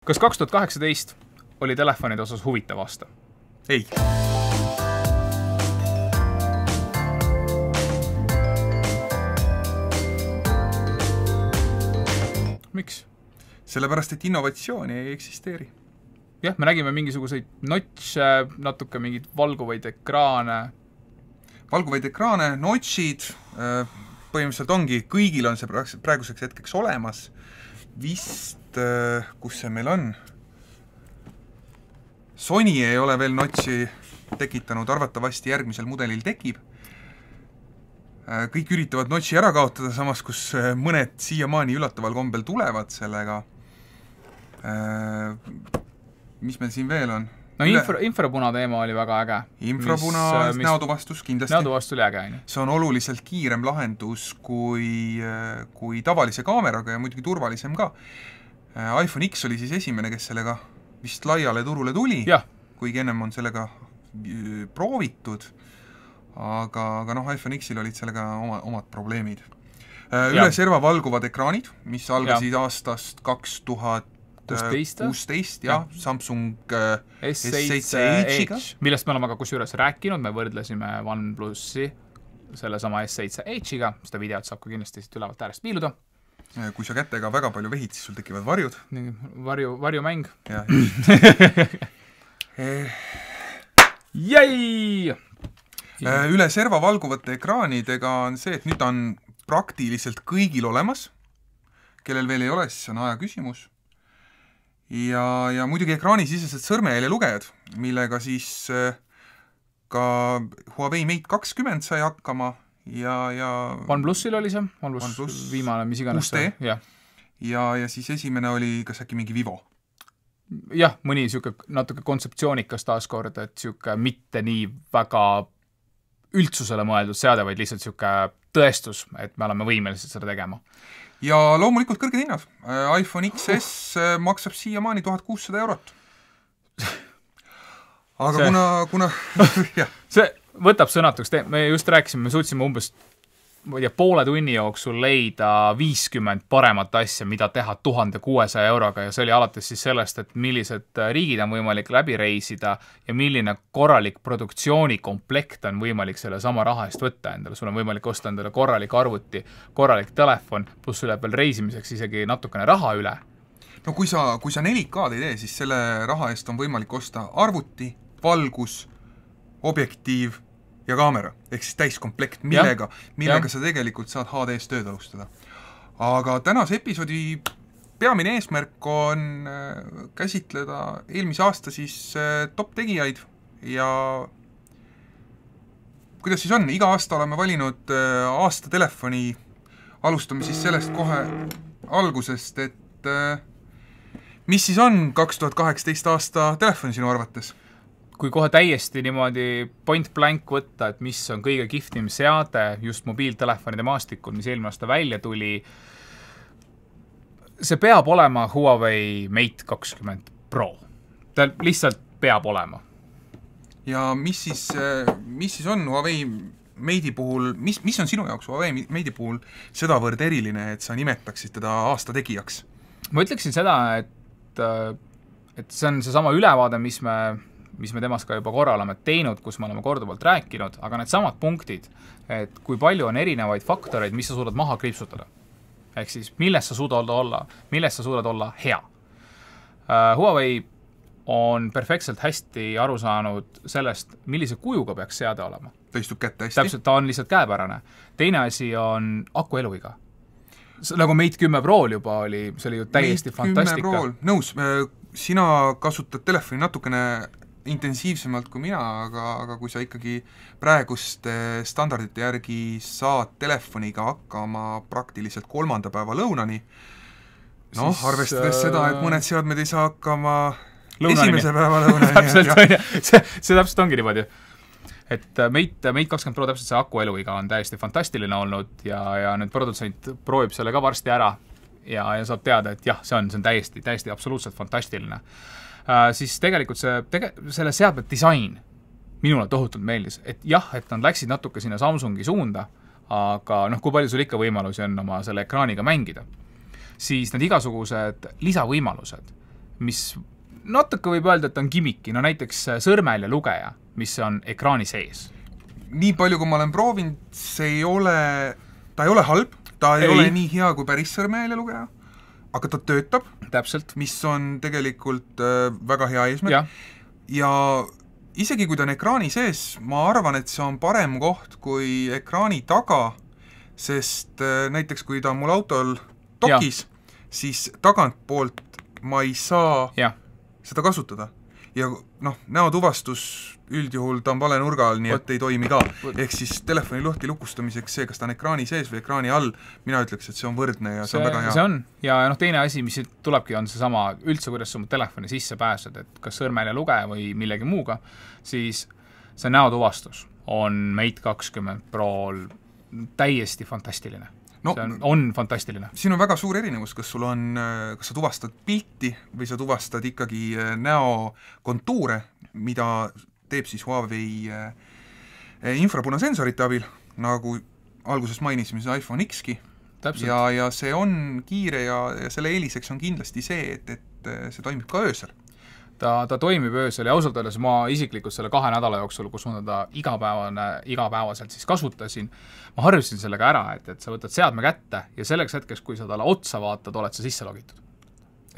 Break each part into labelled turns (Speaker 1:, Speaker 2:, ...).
Speaker 1: Kas 2018 oli telefonide osas huvitav aasta?
Speaker 2: Ei.
Speaker 1: Miks?
Speaker 2: Sellepärast, et innovatsiooni ei eksisteeri.
Speaker 1: Jah, me nägime mingisuguseid notše, natuke mingid valguvaid ekraane.
Speaker 2: Valguvaid ekraane, notšid, põhimõtteliselt ongi, kõigil on see praeguseks hetkeks olemas. Vist, kus see meil on? Sony ei ole veel notši tekitanud, arvatavasti järgmisel mudelil tekib. Kõik üritavad notši ära kaotada, samas kus mõned siiamaani üllataval kombel tulevad sellega. Mis meil siin veel on?
Speaker 1: No infrapuna teema oli väga äge.
Speaker 2: Infrapuna näotuvastus kindlasti.
Speaker 1: Näotuvastus oli äge.
Speaker 2: See on oluliselt kiirem lahendus kui tavalise kaameraga ja muidugi turvalisem ka. iPhone X oli siis esimene, kes sellega vist laiale turule tuli, kuigi ennem on sellega proovitud, aga iPhone X-il olid sellega omad probleemid. Üle serva valguvad ekraanid, mis algasid aastast 2016, Samsung S7 Edge'iga.
Speaker 1: Millest me oleme ka kusjuures rääkinud, me võrdlesime OnePlusi selle sama S7 Edge'iga, seda videot saab ka kindlasti siit ülevalt äärest piiluda.
Speaker 2: Kui sa kätega väga palju vehid, siis sul tekivad varjud.
Speaker 1: Varjumäng. Jäi!
Speaker 2: Üle serva valguvate ekraanidega on see, et nüüd on praktiliselt kõigil olemas. Kellel veel ei ole, siis on aja küsimus. Ja muidugi ekraanisisesed sõrmejälje lugejad, millega siis ka Huawei Mate 20 sai hakkama ja
Speaker 1: OnePlusil oli see, OnePlus viimane, mis iganes
Speaker 2: 6D. Ja siis esimene oli kas äkki mingi Vivo.
Speaker 1: Jah, mõni natuke kontseptsioonikas taaskord, et mitte nii väga üldsusele mõeldud seade, vaid lihtsalt tõestus, et me oleme võimelised seda tegema.
Speaker 2: Ja loomulikult kõrged hinnad. iPhone XS maksab siiamaani 1600 eurot. Aga kuna
Speaker 1: see võtab sõnatuks. Me just rääkisime, me suutsime umbes poole tunni jooksul leida 50 paremat asja, mida teha 1600 euroga ja see oli alates siis sellest, et millised riigid on võimalik läbi reisida ja milline korralik produktsioonikomplekt on võimalik selle sama raha eest võtta endale. Sul on võimalik osta endale korralik arvuti, korralik telefon, pluss üle veel reisimiseks isegi natukene raha üle.
Speaker 2: No kui sa 4K-d ei tee, siis selle raha eest on võimalik osta arvuti, valgus, objektiiv ja kaamera, ehk siis täiskomplekt, millega sa tegelikult saad HD-s tööd alustada. Aga tänase episoodi peamine eesmärk on käsitleda eelmise aasta siis top tegijaid ja kuidas siis on, iga aasta oleme valinud aasta telefoni, alustame siis sellest kohe algusest, et mis siis on 2018 aasta telefoni sinu arvates?
Speaker 1: Kui kohe täiesti niimoodi point blank võtta, et mis on kõige kihvtim seade just mobiiltelefonide maastikul, mis eelmine aasta välja tuli, see peab olema Huawei Mate 20 Pro. Ta lihtsalt peab olema.
Speaker 2: Ja mis siis on Huawei Mate'i puhul, mis on sinu jaoks Huawei Mate'i puhul sedavõrd eriline, et sa nimetaksid teda aasta tegijaks?
Speaker 1: Ma ütleksin seda, et see on see sama ülevaade, mis me temast ka juba korra oleme teinud, kus me oleme korduvalt rääkinud, aga need samad punktid, et kui palju on erinevaid faktoreid, mis sa suudad maha kriipsutada. Ehk siis, millest sa suudad olla hea. Huawei on perfektselt hästi aru saanud sellest, millise kujuga peaks seade olema.
Speaker 2: Ta istub kätte hästi.
Speaker 1: Täpselt, ta on lihtsalt käepärane. Teine asi on aku eluiga. Nagu Mate 10 Pro'l juba oli, see oli ju täiesti fantastika.
Speaker 2: Nõus, sina kasutad telefoni natukene intensiivsemalt kui mina, aga kui sa ikkagi praeguste standardite järgi saad telefoniga hakkama praktiliselt 3. päeva lõunani, arvestades seda, et mõned seadmed ei saa hakkama esimese päeva lõunani.
Speaker 1: Täpselt, see täpselt ongi niimoodi. Et Mate 20 Pro täpselt see aku eluiga on täiesti fantastiline olnud ja nüüd produtsent proovib selle ka varsti ära ja saab teada, et jah, see on täiesti absoluutselt fantastiline. Siis tegelikult selle seadme disain minule tohutult meeldis, et jah, et nad läksid natuke sinna Samsungi suunda, aga kui palju sul ikka võimalusi on oma selle ekraaniga mängida, siis need igasugused lisavõimalused, mis natuke võib öelda, et on gimiki, no näiteks sõrmejälje lugeja, mis on ekraani sees.
Speaker 2: Nii palju, kui ma olen proovinud, ta ei ole halb, ta ei ole nii hea kui päris sõrmejälje lugeja, aga ta töötab,
Speaker 1: täpselt,
Speaker 2: mis on tegelikult väga hea eesmärk. Ja isegi kui ta on ekraani sees, ma arvan, et see on parem koht kui ekraani taga, sest näiteks kui ta on mul autol dokis, siis tagantpoolt ma ei saa seda kasutada. Ja näotuvastus üldjuhul ta on vale nurga all, nii et ei toimi ka. Ehk siis telefoni luhti lukustamiseks see, kas ta on ekraani sees või ekraani all, mina ütleks, et see on võrdne ja see on väga hea.
Speaker 1: See on. Ja teine asi, mis tulebki, on see sama üldse, kuidas sa oma telefoni sisse pääsed, et kas sõrmejälje lugeja või millegi muuga, siis see näotuvastus on Mate 20 Pro'l täiesti fantastiline. See on fantastiline.
Speaker 2: Siin on väga suur erinevus, kas sa tuvastad pilti või sa tuvastad ikkagi näo kontuure, mida teeb siis Huawei infrapunasensorite abil, nagu alguses mainisime, see iPhone X-ki. Ja see on kiire ja selle eeliseks on kindlasti see, et see toimib ka öösel.
Speaker 1: Ta toimib öösel ja ausalt öeldes ma isiklikult selle 2 nädala jooksul, kus ma teda igapäevaselt siis kasutasin, ma harjusin sellega ära, et sa võtad seadme kätte ja selleks hetkeks, kui sa talle otsa vaatad, oled sa sisse logitud.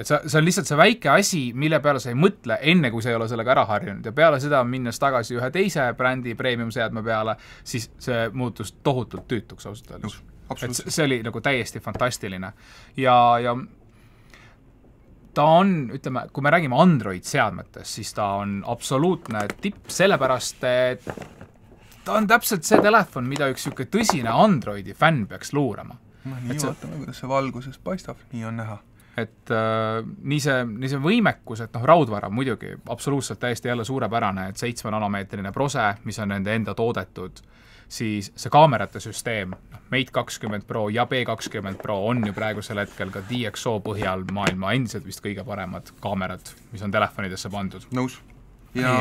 Speaker 1: Et see on lihtsalt see väike asi, mille peale sa ei mõtle enne, kui sa ei ole sellega ära harjunud ja peale seda minnes tagasi ühe teise brändi premium seadme peale, siis see muutus tohutult tüütuks ausalt öeldes. Et see oli nagu täiesti fantastiline ja ta on, ütleme, kui me räägime Android-seadmetest, siis ta on absoluutne tipp, sellepärast, et ta on täpselt see telefon, mida üks tõsine Androidi fänn peaks luurama.
Speaker 2: Nii vaatame, kuidas see valguses paistab, nii on näha.
Speaker 1: Et nii see võimekus, et raudvara muidugi absoluutselt täiesti jälle suurepärane, et 7 nanomeetrine prose, mis on nende enda toodetud, siis see kaamerate süsteem, Mate 20 Pro ja B20 Pro on ju praegusel hetkel ka DxO põhjal maailma endiselt vist kõige paremad kaamerad, mis on telefonidesse pandud.
Speaker 2: Nõus. Ja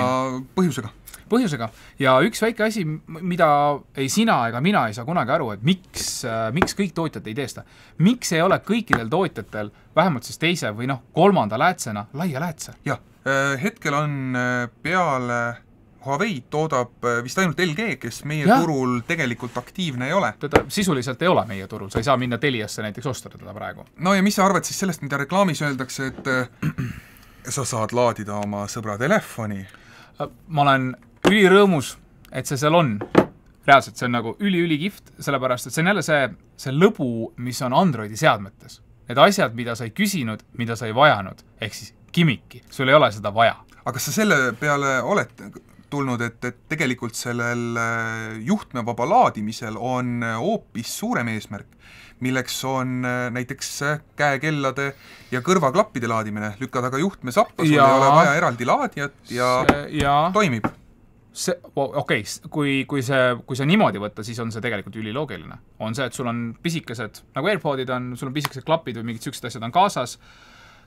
Speaker 2: põhjusega.
Speaker 1: Põhjusega. Ja üks väike asi, mida ei sina ega mina ei saa kunagi aru, et miks kõik tootjad ei tee seda. Miks ei ole kõikidel tootjatel, vähemalt siis teise või kolmanda läätsena, laia läätse?
Speaker 2: Jah, hetkel on peale Huawei toodab vist ainult LG, kes meie turul tegelikult aktiivne ei ole.
Speaker 1: Teda sisuliselt ei ole meie turul, sa ei saa minna Teliasse näiteks osta teda praegu.
Speaker 2: No ja mis sa arvad siis sellest, mida reklaamis öeldakse, et sa saad laadida oma sõbra telefoni?
Speaker 1: Ma olen ülirõõmus, et see seal on. Reaalselt see on nagu ülikihvt, sellepärast, et see on jälle see lõbu, mis on Androidi seadmetes. Need asjad, mida sa ei küsinud, mida sa ei vajanud, ehk siis gimiki, sul ei ole seda vaja.
Speaker 2: Aga kas sa selle peale oled tulnud, et tegelikult sellel juhtmevaba laadimisel on hoopis suurem eesmärk, milleks on näiteks käekellade ja kõrvaklappide laadimine. Lükkad aga juhtme sappa, sul ei ole vaja eraldi laadijat ja toimib.
Speaker 1: Okei, kui see niimoodi võtta, siis on see tegelikult üliloogiline. On see, et sul on pisikesed, nagu AirPodid on, sul on pisikesed klapid või mingid sellised asjad on kaasas,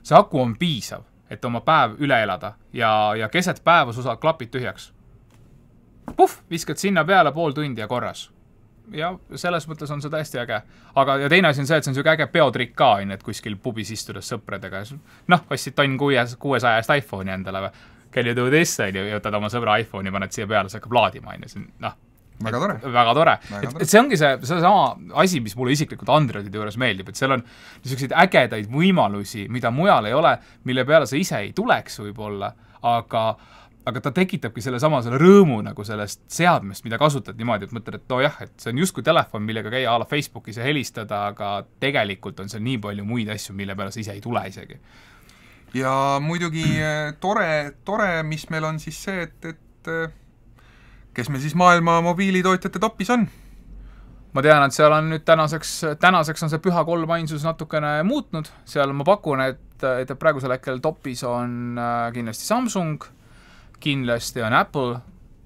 Speaker 1: see aku on piisav, et oma päev üle elada ja keset päeva sa saad klapid tühjaks. Puff, viskad sinna peale pool tundi ja korras. Ja selles mõttes on see täiesti äge. Ja teine asi on see, et see on selline äge peotrikk ka, et kuskil pubis istudes sõpradega. Ostsid tonn 600 iPhone'i endale, can you do this, ja võtad oma sõbra iPhone'i, paned siia peale, see hakkab laadima.
Speaker 2: Väga tore.
Speaker 1: Väga tore. Et see ongi see sama asi, mis mulle isiklikult Androidide juures meeldib, et seal on niisuguseid ägedaid võimalusi, mida mujal ei ole, mille peale sa ise ei tuleks võib-olla, aga ta tekitabki selle rõõmu nagu sellest seadmest, mida kasutad niimoodi, et mõtled, et et see on justkui telefon, millega käia ala Facebookis ja helistada, aga tegelikult on seal nii palju muid asju, mille peale sa ise ei tule isegi.
Speaker 2: Ja muidugi tore, mis meil on siis see, et kes meil siis maailma mobiilitootjate topis on?
Speaker 1: Ma tean, et seal on nüüd tänaseks on see püha kolmainsus natukene muutnud. Seal ma pakun, et praegusel hetkel topis on kindlasti Samsung, kindlasti on Apple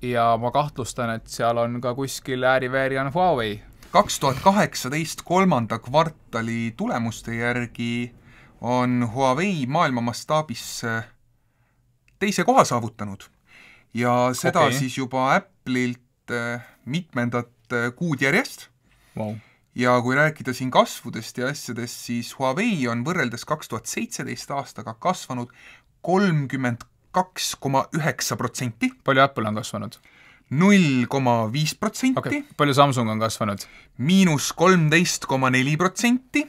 Speaker 1: ja ma kahtlustan, et seal on ka kuskil ääri-veeri on Huawei.
Speaker 2: 2018 kolmanda kvartali tulemuste järgi on Huawei maailma mastaabis teise koha saavutanud. Ja seda siis juba Appleilt mitmendat kuud järjest.
Speaker 1: Wow.
Speaker 2: Ja kui rääkida siin kasvudest ja asjadest, siis Huawei on võrreldes 2017 aastaga kasvanud 32,9%.
Speaker 1: Palju Apple on kasvanud?
Speaker 2: 0,5%.
Speaker 1: Okay. Palju Samsung on kasvanud?
Speaker 2: -13,4%.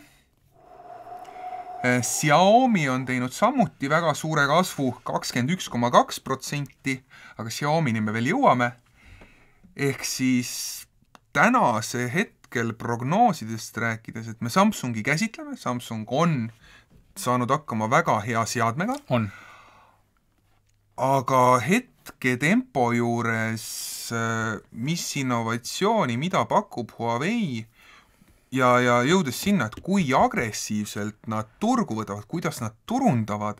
Speaker 2: Xiaomi on teinud samuti väga suure kasvu, 21,2%, aga Xiaomini me veel jõuame. Ehk siis tänase hetkel prognoosidest rääkides, et me Samsungi käsitleme, Samsung on saanud hakkama väga hea seadmega.
Speaker 1: On.
Speaker 2: Aga hetke tempo juures, mis innovatsiooni, mida pakub Huawei ja jõudes sinna, et kui agressiivselt nad turgu võtavad, kuidas nad turundavad,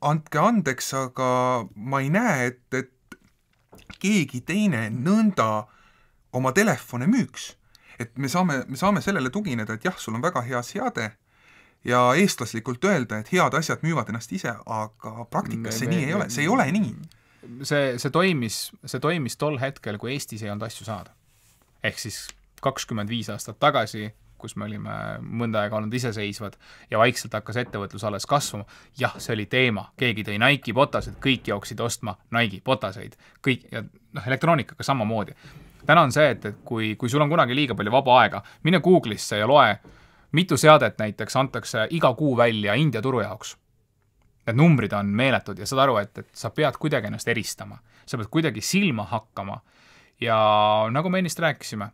Speaker 2: andke andeks, aga ma ei näe, et keegi teine nõnda oma telefone müüks. Et me saame sellele tugineda, et jah, sul on väga hea seade ja eestlaslikult öelda, et head asjad müüvad ennast ise, aga praktikas see nii ei ole. See ei ole nii.
Speaker 1: See toimis tol hetkel, kui Eestis ei olnud asju saada. Ehk siis 25 aastat tagasi, kus me olime mõnda aega olnud iseseisvad ja vaikselt hakkas ettevõtlus alles kasvama. Jah, see oli teema. Keegi tõi Nike botased, kõik jooksid ostma Nike botaseid. Kõik, ja elektroonikaga samamoodi. Täna on see, et kui sul on kunagi liiga palju vaba aega, mine Google'isse ja loe, mitu seadet näiteks antakse iga kuu välja India turu jaoks. Need numbrid on meeletud ja saad aru, et sa pead kuidagi ennast eristama. Sa pead kuidagi silma hakkama. Ja nagu me ennist rääkisime,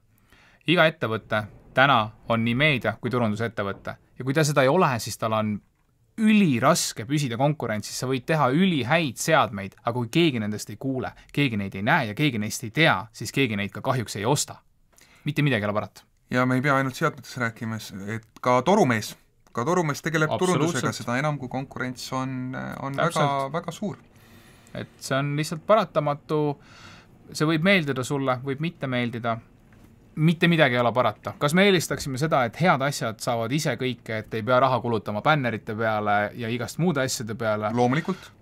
Speaker 1: iga ettevõte täna on nii meedia kui turundusettevõte. Ja kui ta seda ei ole, siis tal on üliraske püsida konkurentsis. Sa võid teha ülihäid seadmeid, aga kui keegi nendest ei kuule, keegi neid ei näe ja keegi neist ei tea, siis keegi neid ka kahjuks ei osta. Mitte midagi ei ole parata.
Speaker 2: Ja me ei pea ainult seadmetes rääkima, et ka torumees tegeleb turundusega, seda enam kui konkurents on väga, väga suur.
Speaker 1: Et see on lihtsalt paratamatu, see võib meeldida sulle, võib mitte meeldida, mitte midagi ei ole parata. Kas me eelistaksime seda, et head asjad saavad ise kõike, et ei pea raha kulutama bännerite peale ja igast muude asjade peale?
Speaker 2: Loomulikult.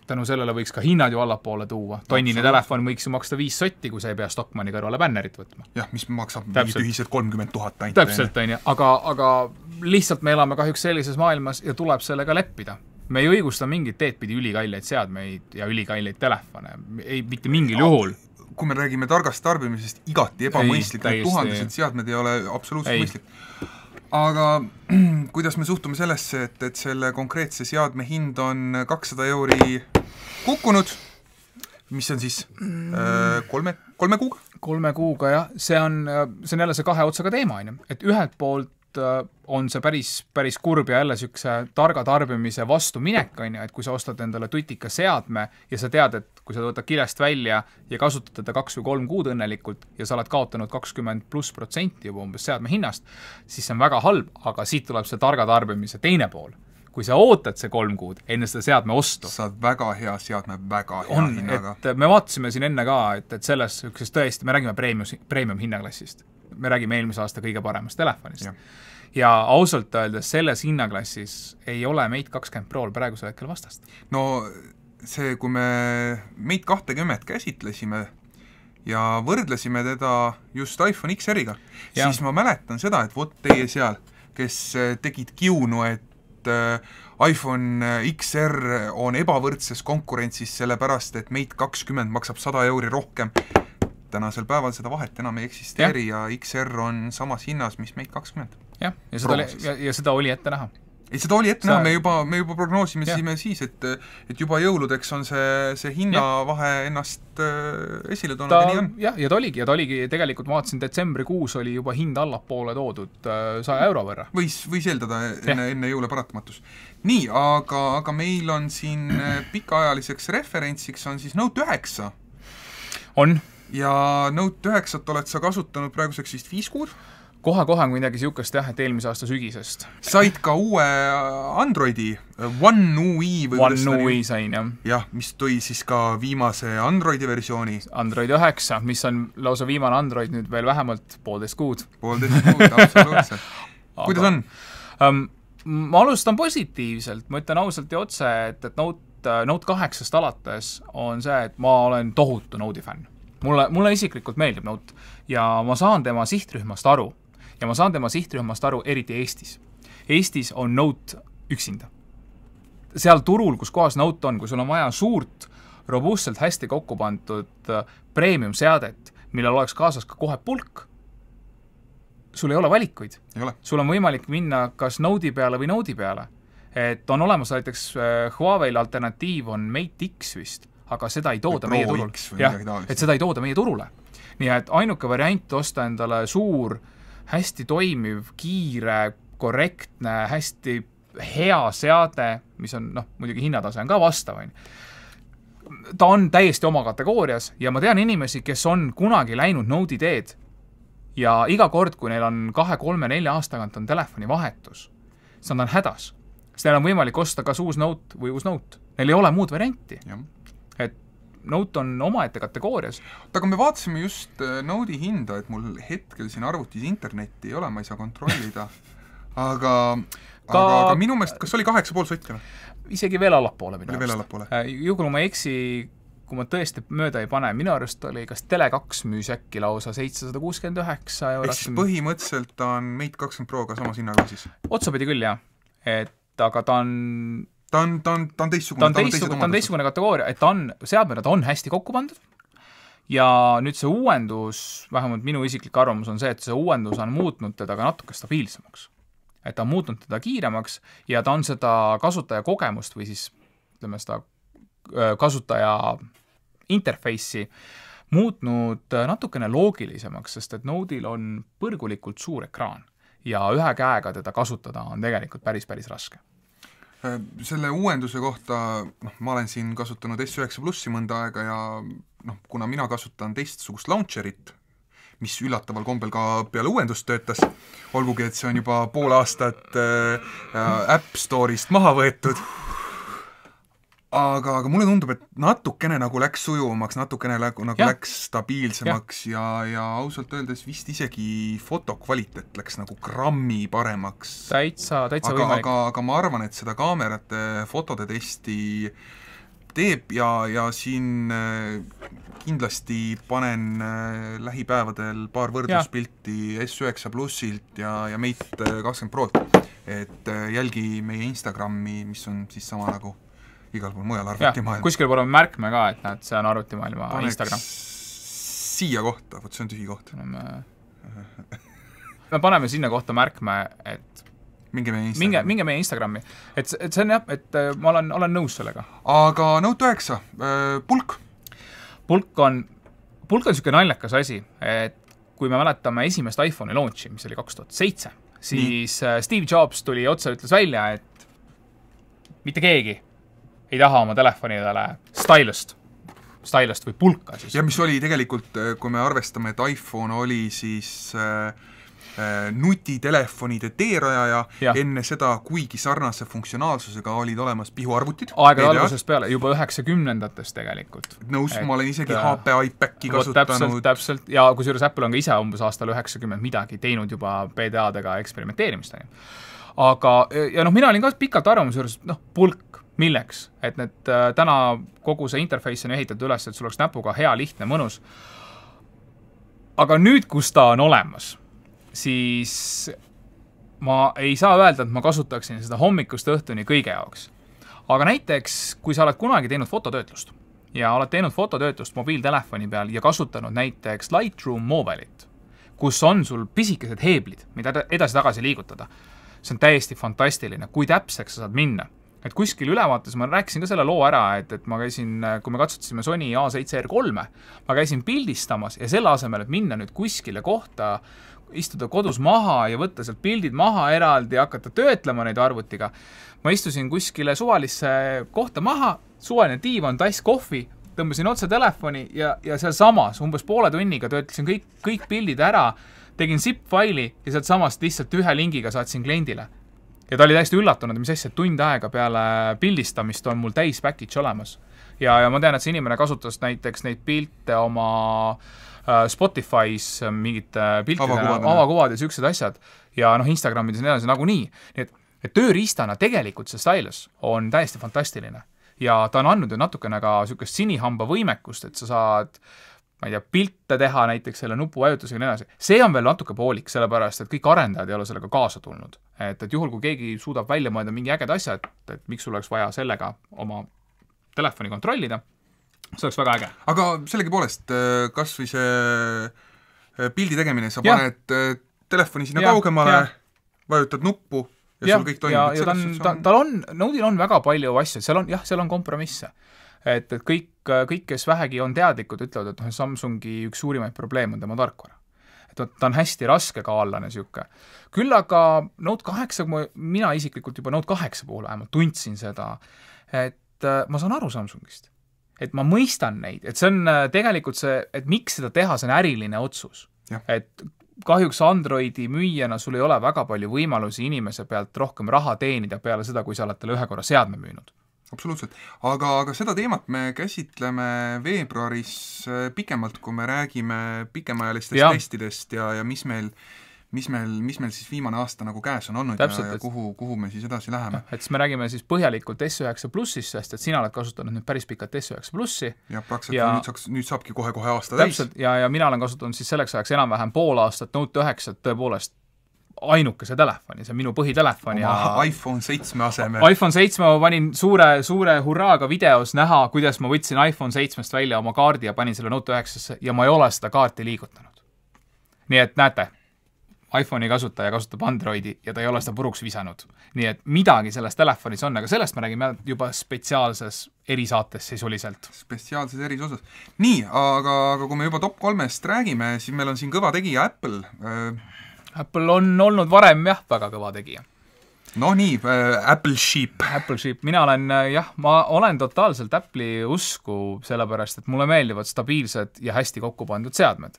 Speaker 1: Tänu sellele võiks ka hinnad ju allapoole tuua. Tonnine telefon võiks ju maksta 5 sotti, kui sa ei pea Stockmanni kõrvale bännerit võtma.
Speaker 2: Jah, mis maksab tühised 30 000 ainult.
Speaker 1: Täpselt, on ju. Aga lihtsalt me elame kahjuks sellises maailmas ja tuleb sellega leppida. Me ei õigusta mingit teed pidi ülikalleid seadmeid ja ülikalleid telefone. Ei mitte mingil juhul.
Speaker 2: Kui me räägime targast tarbimisest, igati ebamõistlik, tuhandesed seadmed ei ole absoluutselt mõistlik. Aga kuidas me suhtume sellesse, et selle konkreetse seadme hind on 200 euri kukkunud, mis on siis 3 kuuga? 3
Speaker 1: kuuga, jah. See on jälle see 2 otsaga teema, et ühelt poolt on see päris kurb ja jälle sükse targa tarbimise vastu minek, et kui sa ostad endale tutika seadme ja sa tead, et kui sa võtad kilest välja ja kasutad teda 2 või 3 kuud õnnelikult ja sa oled kaotanud 20% juba umbes seadme hinnast, siis see on väga halb, aga siit tuleb see targa tarbimise teine pool. Kui sa ootad see 3 kuud enne seda seadme ostu.
Speaker 2: Saad väga hea seadme, väga hea hinnaga.
Speaker 1: Et me vaatasime siin enne ka, et selles tõesti, me räägime premium hinnaklassist. Me räägime eelmise aasta kõige paremast telefonist. Ja ausalt öeldes selles hinnaklassis ei ole Mate 20 Pro'l praegusel hetkel vastast.
Speaker 2: No see, kui me Mate 20 käsitlesime ja võrdlesime teda just iPhone XR-iga, siis ma mäletan seda, et vot teie seal, kes tegid kiunu, et iPhone XR on ebavõrdses konkurentsis sellepärast, et Mate 20 maksab 100 euri rohkem. Tänasel päeval seda vahet enam ei eksisteeri ja XR on samas hinnas, mis Mate 20.
Speaker 1: Jah, ja seda oli ette näha.
Speaker 2: Ei, seda oli ette näha, me juba prognoosime siis, et juba jõuludeks on see hinnavahe ennast esile toonud ja nii on.
Speaker 1: Jah, ja ta oligi, tegelikult ma vaatasin, detsembrikuus oli juba hind allapoole toodud 100 euro võrra.
Speaker 2: Võis eeldada enne jõule paratamatus. Nii, aga meil on siin pikaajaliseks referentsiks on siis Note 9.
Speaker 1: On.
Speaker 2: Ja Note 9 oled sa kasutanud praeguseks vist 5 kuud?
Speaker 1: Kohe midagi siukest jah, et eelmise aasta sügisest.
Speaker 2: Said ka uue Androidi, One UI
Speaker 1: sain, jah.
Speaker 2: Jah, mis tõi siis ka viimase Androidi versiooni.
Speaker 1: Android 9, mis on lausa viimane Android nüüd veel vähemalt 1,5 kuud.
Speaker 2: 1,5 kuud, absoluutselt. Kuidas on?
Speaker 1: Ma alustan positiivselt, ma ütlen ausalt ja otse, et Note 8-st alates on see, et ma olen tohutu Note'i fänn. Mulle isiklikult meeldib Note ja ma saan tema sihtrühmast aru. Ja ma saan tema sihtrühmast aru eriti Eestis. Eestis on Note üksinda. Seal turul, kus kohas Note on, kui sul on vaja suurt, robustselt hästi kokku pandud premium seadet, millel oleks kaasas ka kohe pulk, sul ei ole valikuid. Sul on võimalik minna kas Node'i peale või Node'i peale. Et on olemas näiteks Huawei'l alternatiiv on Mate X vist, aga seda ei tooda meie turule. Et seda ei tooda meie turule. Nii et ainuke variant osta endale suur, hästi toimiv, kiire, korrektne, hästi hea seade, mis on, muidugi hinnatase on ka vastavain. Ta on täiesti oma kategoorias ja ma tean inimesi, kes on kunagi läinud Node'i teed ja iga kord, kui neil on 2, 3, 4 aastagant on telefoni vahetus, siis nad on hädas. Siis neil on võimalik osta kas uus Note või uus Note. Neil ei ole muud varianti. Et Note on omaette kategoorias.
Speaker 2: Aga me vaatasime just Node'i hinda, et mul hetkel siin arvutis internetti ei ole, ma ei saa kontrollida. Aga minu meelest, kas oli 8,5 sotti?
Speaker 1: Isegi veel allapoole.
Speaker 2: Juhul
Speaker 1: ma eksi, kui ma tõesti mööda ei pane, minu arust oli kas Tele2 müüs äkki lausa 769 €.
Speaker 2: Ehk siis põhimõtteliselt on Mate 20 Proga samas hinnaga siis?
Speaker 1: Otsapidi küll, jah. Aga ta on
Speaker 2: teistsugune.
Speaker 1: Ta on teistsugune kategooria, et seadmena ta on hästi kokku pandud. Ja nüüd see uuendus, vähemalt minu isiklik arvamus on see, et see uuendus on muutnud teda ka natuke stabiilsemaks. Et ta on muutnud teda kiiremaks ja ta on seda kasutaja kogemust või siis ütleme seda kasutaja interface'i muutnud natukene loogilisemaks, sest et Node'il on põrgulikult suur ekraan. Ja ühe käega teda kasutada on tegelikult päris raske.
Speaker 2: Selle uuenduse kohta, ma olen siin kasutanud S9 Plussi mõnda aega ja kuna mina kasutan teistsugust launcherit, mis üllataval kombel ka peale uuendust töötas, olgugi, et see on juba pool aastat App Store'ist maha võetud. Aga mulle tundub, et natukene nagu läks sujuvamaks, natukene nagu läks stabiilsemaks ja ausalt öeldes vist isegi fotokvaliteet läks nagu grammi paremaks.
Speaker 1: Täitsa võimalik.
Speaker 2: Aga ma arvan, et seda kaamerate fotode testi teeb ja siin kindlasti panen lähipäevadel paar võrdluspilti S9 Plussilt ja Mate 20 Prolt, et jälgi meie Instagrami, mis on siis sama nagu igal pool mujal arvutimaailma.
Speaker 1: Kuskil pole märkme ka, et näed, see on arvutimaailma Instagram.
Speaker 2: Siia kohta, võt see on tühi koht.
Speaker 1: Me paneme sinna kohta märkme, et
Speaker 2: minge
Speaker 1: meie Instagrami. Et see on jah, et ma olen nõus sellega.
Speaker 2: Aga Note 9, pulk?
Speaker 1: Pulk on niisugune naljakas asi, et kui me mäletame esimest iPhone'i launchi, mis oli 2007, siis Steve Jobs tuli otsa ja ütles välja, et mitte keegi ei taha oma telefonidele stylust või pulka siis.
Speaker 2: Ja mis oli tegelikult, kui me arvestame, et iPhone oli siis nutitelefonide teerajaja, enne seda, kuigi sarnase funktsionaalsusega olid olemas pihuarvutid.
Speaker 1: Aegade algusest peale, juba 90-ndatest tegelikult.
Speaker 2: Nõus, ma olen isegi HP iPaci kasutanud.
Speaker 1: Täpselt, ja kusjuures Apple on ka ise umbes aastal 90 midagi teinud juba PDA-dega eksperimenteerimist. Aga, ja mina olin ka pikalt arvamus juures, pulk, milleks, et need täna kogu see interface on ehitatud üles, et sul oleks näpuga hea, lihtne, mõnus. Aga nüüd, kus ta on olemas, siis ma ei saa öelda, et ma kasutaksin seda hommikust õhtuni kõige jaoks. Aga näiteks, kui sa oled kunagi teinud fototöötlust ja oled teinud fototöötlust mobiiltelefoni peal ja kasutanud näiteks Lightroom Mobile'it, kus on sul pisikesed heeblid, mida edasi-tagasi liigutada, see on täiesti fantastiline, kui täpseks sa saad minna. Et kuskil ülevaates, ma rääkisin ka selle loo ära, et ma käisin, kui me katsutasime Sony A7R3, ma käisin pildistamas ja selle asemel, et minna nüüd kuskile kohta, istuda kodus maha ja võtta sealt pildid maha eraldi ja hakata töötlema neid arvutiga. Ma istusin kuskile suvalisse kohta maha, suvaline diivan, tass kohvi, tõmbasin otse telefoni ja seal samas umbes poole tunniga töötlesin kõik pildid ära, tegin zip-faili ja sealt samast lihtsalt ühe lingiga saatsin kliendile. Ja ta oli täiesti üllatunud, mis asja, tund aega peale pildistamist on mul täis package olemas. Ja ma tean, et see inimene kasutas näiteks neid pilte oma Spotify's mingite piltidena, avakuvad ja sellised asjad. Ja Instagramides nagunii. Nii et tööriistana tegelikult see stylus on täiesti fantastiline. Ja ta on andnud ju natukene ka sellisest sinihamba võimekust, et sa saad pilte teha näiteks selle nupu vajutusega ja nii edasi. See on veel natuke poolik, sellepärast, et kõik arendajad ei ole sellega kaasa tulnud. et juhul, kui keegi suudab välja mõelda mingi ägeda asja, et miks sul oleks vaja sellega oma telefoni kontrollida, see oleks väga äge.
Speaker 2: Aga sellegipoolest, kas või see pildi tegemine, sa paned telefoni sinna kaugemale, vajutad nuppu ja sul kõik toimib.
Speaker 1: Ja Node'il on väga palju asju, seal on kompromisse. Et kõik, kes vähegi on teadlikud, ütlevad, et Samsungi üks suurimaid probleem on tema tarkvara. Et ta on hästi raske kaallane siuke. Küll aga Note 8, mina isiklikult juba Note 8 puhul vähemalt tundsin seda, et ma saan aru Samsungist. Et ma mõistan neid, et see on tegelikult see, et miks seda teha, see on äriline otsus. Et kahjuks Androidi müüjana sul ei ole väga palju võimalusi inimese pealt rohkem raha teenida peale seda, kui sa oled talle ühe korra seadme müünud.
Speaker 2: Absoluutselt. Aga seda teemat me käsitleme veebruaris pikemalt, kui me räägime pikemaajalistest testidest ja mis meil siis viimane aasta nagu käes on olnud. Täpselt, ja kuhu me siis edasi läheme.
Speaker 1: Et siis me räägime siis põhjalikult S9 plussist, sest et sina oled kasutanud nüüd päris pikalt S9 plussi.
Speaker 2: Ja praktiliselt nüüd saabki kohe aasta täis.
Speaker 1: Täpselt, ja mina olen kasutanud siis selleks ajaks enam-vähem pool aastat Note 9 tõepoolest ainukese telefoni, see on minu põhitelefon.
Speaker 2: iPhone 7 asemel.
Speaker 1: iPhone 7 ma panin suure hurraaga videos näha, kuidas ma võtsin iPhone 7-st välja oma kaardi ja panin selle Note 9-sse ja ma ei ole seda kaarti liigutanud. Nii et näete, iPhone'i kasutaja kasutab Androidi ja ta ei ole seda puruks visanud. Nii et midagi selles telefonis on, aga sellest me räägime juba spetsiaalses erisaates sisuliselt.
Speaker 2: Spetsiaalses erisosas. Nii, aga kui me juba top 3-st räägime, siis meil on siin kõva tegija Apple.
Speaker 1: Apple on olnud varem väga kõva tegija.
Speaker 2: No nii, Apple Sheep.
Speaker 1: Apple Sheep. Mina olen, ma olen totaalselt Apple'i usku, sellepärast, et mulle meeldivad stabiilsed ja hästi kokku pandud seadmed.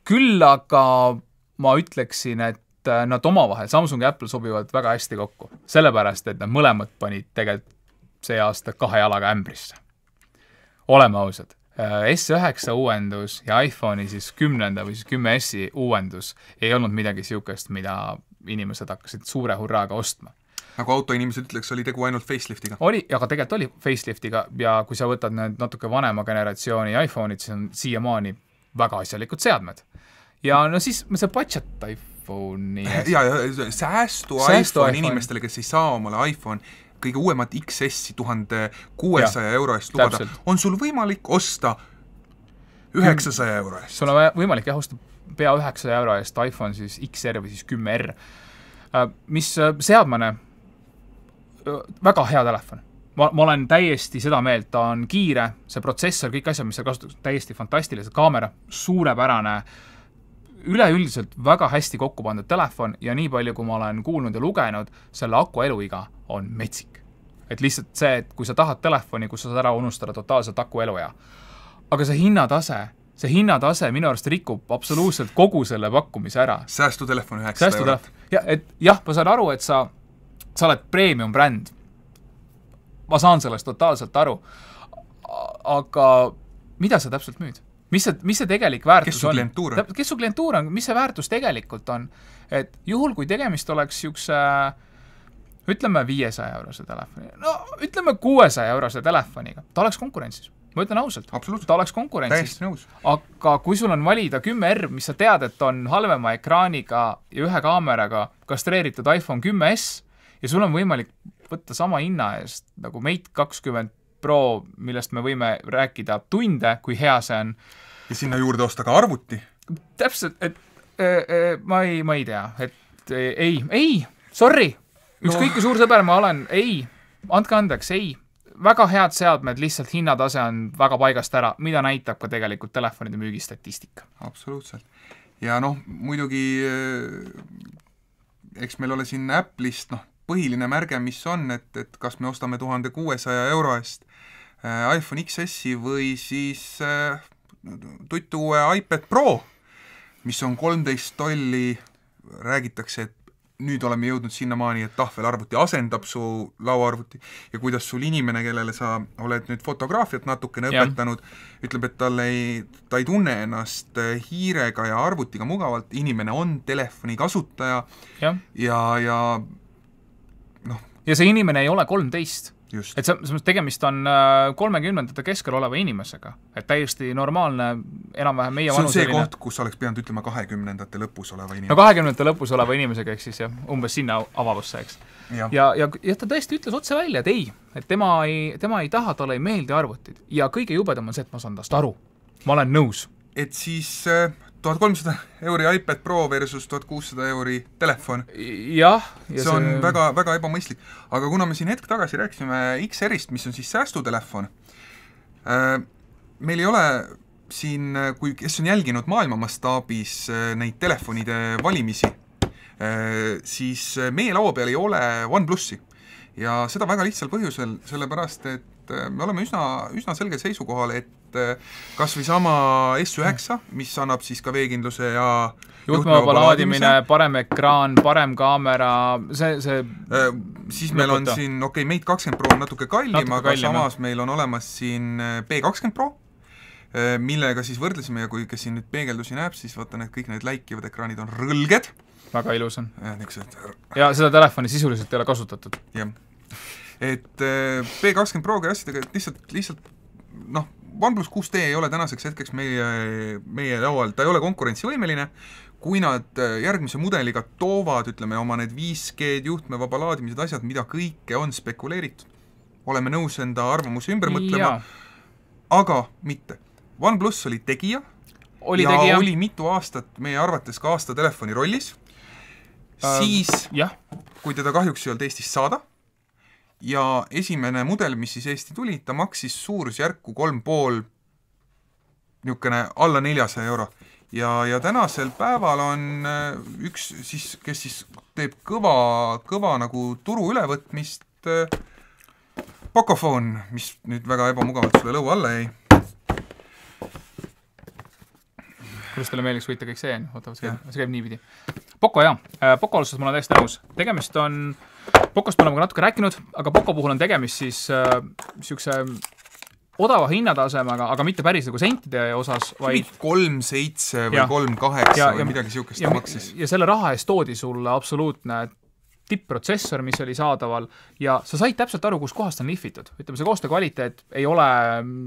Speaker 1: Küll aga ma ütleksin, et nad omavahel, Samsung ja Apple sobivad väga hästi kokku. Sellepärast, et nad mõlemad panid tegelikult see aasta 2 jalaga ämbrisse. Oleme ausad. S9 uuendus ja iPhone'i siis 10 või siis 10S uuendus ei olnud midagi siukest, mida inimesed hakkasid suure hurraaga ostma.
Speaker 2: Nagu autoinimesed ütleks, oli tegu ainult faceliftiga.
Speaker 1: Aga tegelikult oli faceliftiga ja kui sa võtad need natuke vanema generatsiooni iPhone'id, siis on siiamaani väga asjalikud seadmed. Ja no siis see budget iPhone'i...
Speaker 2: Ja säästu iPhone inimestele, kes ei saa omale iPhone kõige uuemat XS-i 1600 euro eest lubada, on sul võimalik osta 900 euro eest.
Speaker 1: Sul on võimalik osta pea 900 euro eest iPhone siis XR või siis 10R, mis seadmane väga hea telefon. Ma olen täiesti seda meelt, ta on kiire, see protsessor, kõik asjad, mis seal kasutatakse, täiesti fantastilised, kaamera, suurepärane, üleüldiselt väga hästi kokku pandud telefon ja nii palju, kui ma olen kuulnud ja lugenud, selle aku eluiga on metsik. Et lihtsalt see, et kui sa tahad telefoni, kus sa saad ära unustada totaalselt aku eluea. Aga see hinnatase minu arust rikub absoluutselt kogu selle pakkumise ära.
Speaker 2: Säästutelefon 900 eurot.
Speaker 1: Ma saan aru, et sa oled premium bränd. Ma saan sellest totaalselt aru. Aga mida sa täpselt müüd? Mis see tegelik väärtus on? Kes su klientuur on? Mis see väärtus tegelikult on? Et juhul, kui tegemist oleks üks, ütleme 500 eurose telefoni, no ütleme 600 eurose telefoniga, ta oleks konkurentsis. Ma ütlen ausalt, ta oleks konkurentsis. Aga kui sul on valida 10R, mis sa tead, et on halvema ekraaniga ja ühe kaameraga kastreeritud iPhone 10S ja sul on võimalik võtta sama hinna eest nagu Mate 20 Pro, millest me võime rääkida tunde, kui hea see on.
Speaker 2: Ja sinna juurde osta ka arvuti.
Speaker 1: Täpselt, et ma ei tea, et ei, sorry. Ükskõik kui suur sõber ma olen, andke andeks, väga head seadmed, lihtsalt hinnatase on väga paigast ära, mida näitab ka tegelikult telefonide müügistatistika.
Speaker 2: Absoluutselt. Ja muidugi eks meil ole siin Apple'ist, põhiline märge, mis on, et kas me ostame 1600 euro eest iPhone XS-i või siis tuttu uue iPad Pro, mis on 13 tolli, räägitakse, et nüüd oleme jõudnud sinnamaani, et tahvelarvuti asendab su lauaarvuti ja kuidas sul inimene, kellele sa oled nüüd fotograafiat natukene õpetanud, ütleb, et ta ei tunne ennast hiirega ja arvutiga mugavalt, inimene on telefoni kasutaja ja
Speaker 1: ja see inimene ei ole 13.
Speaker 2: Just.
Speaker 1: Et tegemist on 30ndate keskel oleva inimesega. Et täiesti normaalne, enam-vähem meie
Speaker 2: vanuseline. See on see koht, kus oleks pidanud ütlema 20ndate lõpus oleva inimesega.
Speaker 1: No 20ndate lõpus oleva inimesega, eks siis, jah, umbes sinna avavusse, eks. Ja ta tõesti ütles otse välja, et ei, et tema ei taha, talle ei meeldi arvutid. Ja kõige jubedam on see, et ma saan tast aru. Ma olen nõus.
Speaker 2: Et siis 1300 euri iPad Pro versus 1600 euri telefon.
Speaker 1: Jah.
Speaker 2: See on väga, väga ebamõistlik. Aga kuna me siin hetk tagasi rääkisime XR-ist, mis on siis säästutelefon, meil ei ole siin, kes on jälginud maailma mastaabis neid telefonide valimisi, siis meie laua peal ei ole OnePlusi. Ja seda väga lihtsal põhjusel, sellepärast, et me oleme üsna selgel seisukohal, et kas või sama S9, mis annab siis ka veekindluse ja
Speaker 1: juhtmevaba laadimine, parem ekraan, parem kaamera,
Speaker 2: siis meil on siin, Mate 20 Pro on natuke kallim, aga samas meil on olemas siin P20 Pro, millega siis võrdlesime ja kui kes siin nüüd peegeldusi näeb, siis vaatan, et kõik need läikivad ekraanid on rõlged.
Speaker 1: Väga ilus on. Ja seda telefoni sisuliselt ei ole kasutatud.
Speaker 2: Jah. Et P20 Proga asjadega lihtsalt OnePlus 6T ei ole tänaseks hetkeks meie laual, ta ei ole konkurentsivõimeline, kui nad järgmise mudeliga toovad, ütleme, oma need 5G juhtmevaba laadimised asjad, mida kõike on spekuleeritud. Oleme nõus enda arvamuse ümber mõtlema, aga mitte. OnePlus oli tegija ja oli mitu aastat meie arvates ka aasta telefoni rollis, siis kui teda kahjuks ei olnud Eestis saada, ja esimene mudel, mis siis Eesti tuli, ta maksis suurusjärku 3,5 niisugune alla 400 euro. Ja tänasel päeval on üks, kes siis teeb kõva nagu turu ülevõtmist, Pocophone, mis nüüd väga ebamugavalt sulle lõua alla jäi.
Speaker 1: Kuidas teile meeliks võita kõik see? See käib niipidi. Poco, Poco alustas ma olen täiesti nõus. Tegemist on Pocost me oleme natuke rääkinud, aga Poco puhul on tegemist siis niisuguse odava hinnatasemega, aga mitte päris nagu sentide osas, vaid
Speaker 2: 3,7 või 3,8 või midagi niisugust maksis.
Speaker 1: Ja selle raha eest toodi sulle absoluutne tipp-protsessor, mis oli saadaval, ja sa said täpselt aru, kus kohast on lihvitud. Ütleme, see koostöö kvaliteet ei ole